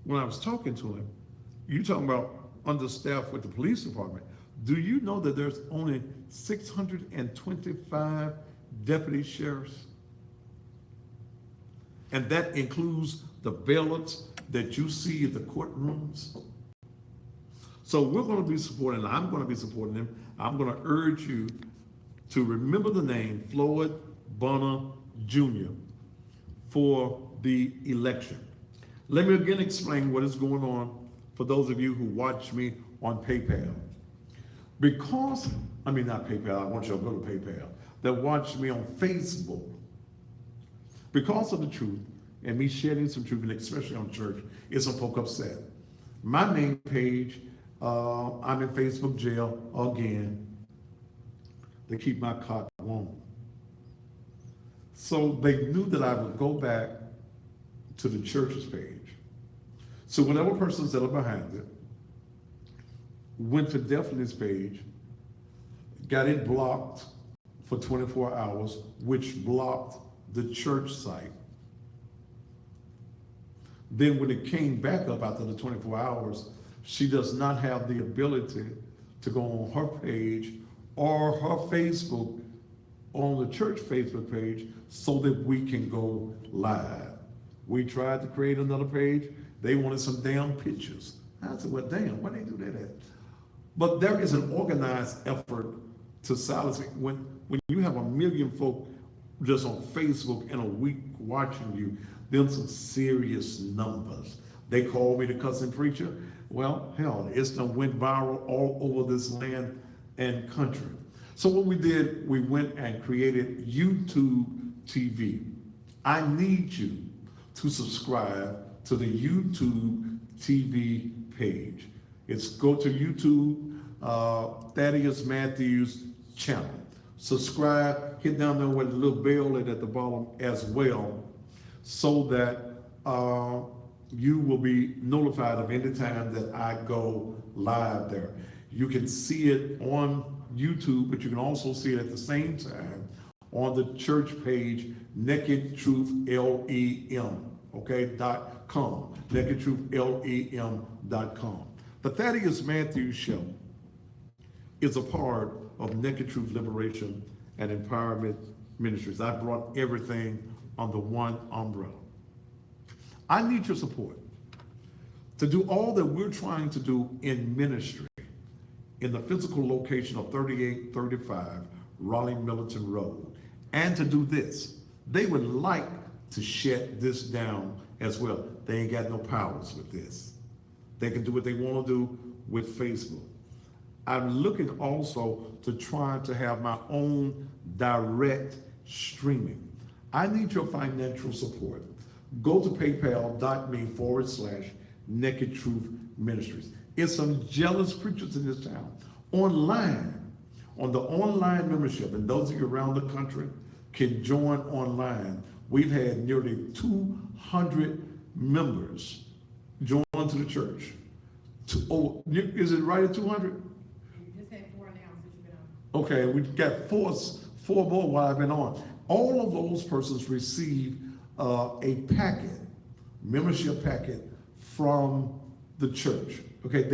when I was talking to him, you talking about understaffed with the police department. Do you know that there's only 625 deputy sheriffs? And that includes the bailiffs that you see in the courtrooms. So we're going to be supporting, I'm going to be supporting him. I'm going to urge you to remember the name Floyd Bonner Jr. for the election. Let me again explain what is going on for those of you who watch me on PayPal. Not PayPal, I want you to go to PayPal, that watch me on Facebook. Because of the truth and me shedding some truth, and especially on church, is some folk upset. My main page, I'm in Facebook jail again. They keep my cot warm. So they knew that I would go back to the church's page. So whatever persons that are behind it went to Daphne's page, got it blocked for 24 hours, which blocked the church site. Then when it came back up after the 24 hours, she does not have the ability to go on her page or her Facebook, on the church Facebook page, so that we can go live. We tried to create another page. They wanted some damn pictures. I said, well, damn, why they do that at? But there is an organized effort to silence it. When you have 1 million folk just on Facebook in a week watching you, them some serious numbers. They call me the cussing preacher. Well, hell, it's done went viral all over this land and country. So what we did, we went and created YouTube TV. I need you to subscribe to the YouTube TV page. It's go to YouTube, Thaddeus Matthews channel. Subscribe, hit down there with the little bell at the bottom as well, so that you will be notified of any time that I go live there. You can see it on YouTube, but you can also see it at the same time on the church page, nakedtruthlem, okay, .com, nakedtruthlem.com. The Thaddeus Matthews Show is a part of Naked Truth Liberation and Empowerment Ministries. I brought everything under one umbrella. I need your support to do all that we're trying to do in ministry in the physical location of 3835 Raleigh Militant Road. And to do this, they would like to shut this down as well. They ain't got no powers with this. They can do what they want to do with Facebook. I'm looking also to try to have my own direct streaming. I need your financial support. Go to paypal.me/Naked Truth Ministries. It's some jealous preachers in this town. Online, on the online membership, and those of you around the country can join online. We've had nearly 200 members join to the church. Is it right at 200? You just had 4 now since you've been on. Okay, we got four more while I've been on. All of those persons receive a packet, membership packet from the church. Okay,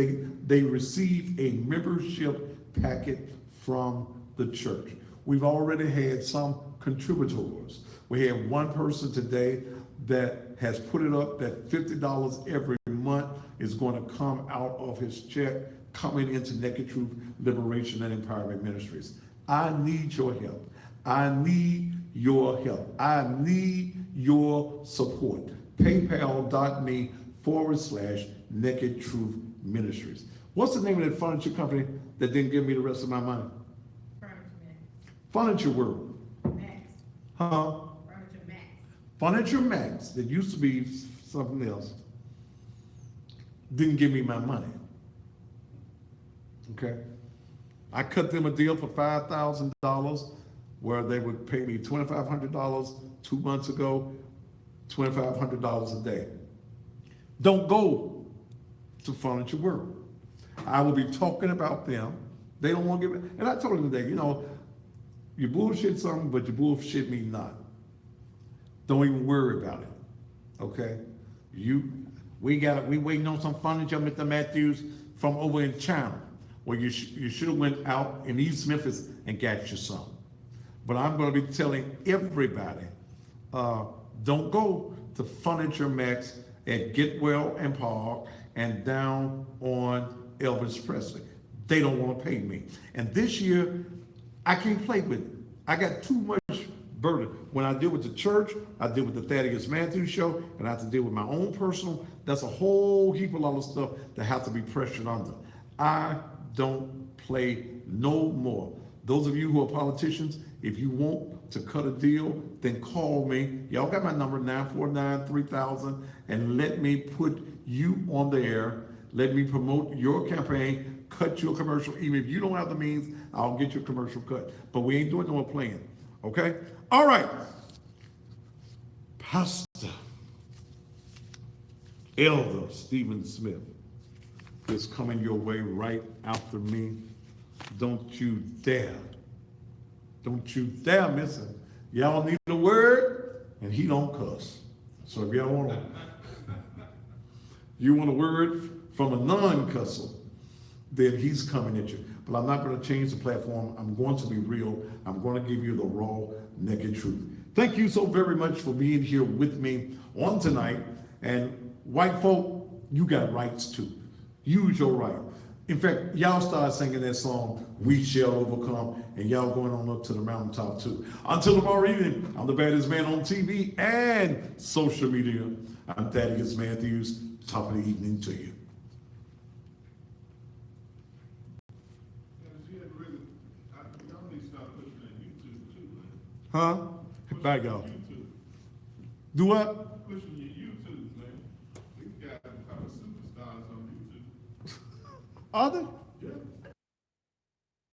they receive a membership packet from the church. We've already had some contributors. We had one person today that has put it up that $50 every month is going to come out of his check coming into Naked Truth Liberation and Empowerment Ministries. I need your help. I need your help. I need your support. PayPal.me/Naked Truth Ministries. What's the name of that furniture company that didn't give me the rest of my money? Furniture World. Max. Huh? Furniture Max. Furniture Max, that used to be something else, didn't give me my money. Okay? I cut them a deal for $5,000 where they would pay me $2,500 2 months ago, $2,500 a day. Don't go to Furniture World. I will be talking about them. They don't want to give it. And I told them today, you bullshit something, but you bullshit me not. Don't even worry about it. Okay? We waiting on some furniture, Mr. Matthews, from over in China. Well, you should have went out in East Memphis and got you some. But I'm going to be telling everybody, don't go to Furniture Max at Getwell and Park and down on Elvis Presley. They don't want to pay me. And this year, I can't play with it. I got too much burden. When I deal with the church, I deal with the Thaddeus Matthews Show, and I have to deal with my own personal. That's a whole heap of other stuff that have to be pressured under. I don't play no more. Those of you who are politicians, if you want to cut a deal, then call me. Y'all got my number, 949-3000, and let me put you on the air. Let me promote your campaign, cut your commercial. Even if you don't have the means, I'll get your commercial cut. But we ain't doing no more playing, okay? All right. Pastor Elder Stephen Smith is coming your way right after me. Don't you dare miss it. Y'all need a word, and he don't cuss. So if y'all want a word from a non-cusser, then he's coming at you. But I'm not going to change the platform. I'm going to be real. I'm going to give you the raw, naked truth. Thank you so very much for being here with me on tonight. And white folk, you got rights too. Use your right. In fact, y'all start singing that song, We Shall Overcome, and y'all going on up to the mountaintop too. Until tomorrow evening, I'm the baddest man on TV and social media. I'm Thaddeus Matthews. Top of the evening to you. Huh? Bye, y'all. Do what? Pushing your YouTube, man. These guys are superstars on YouTube. Are they?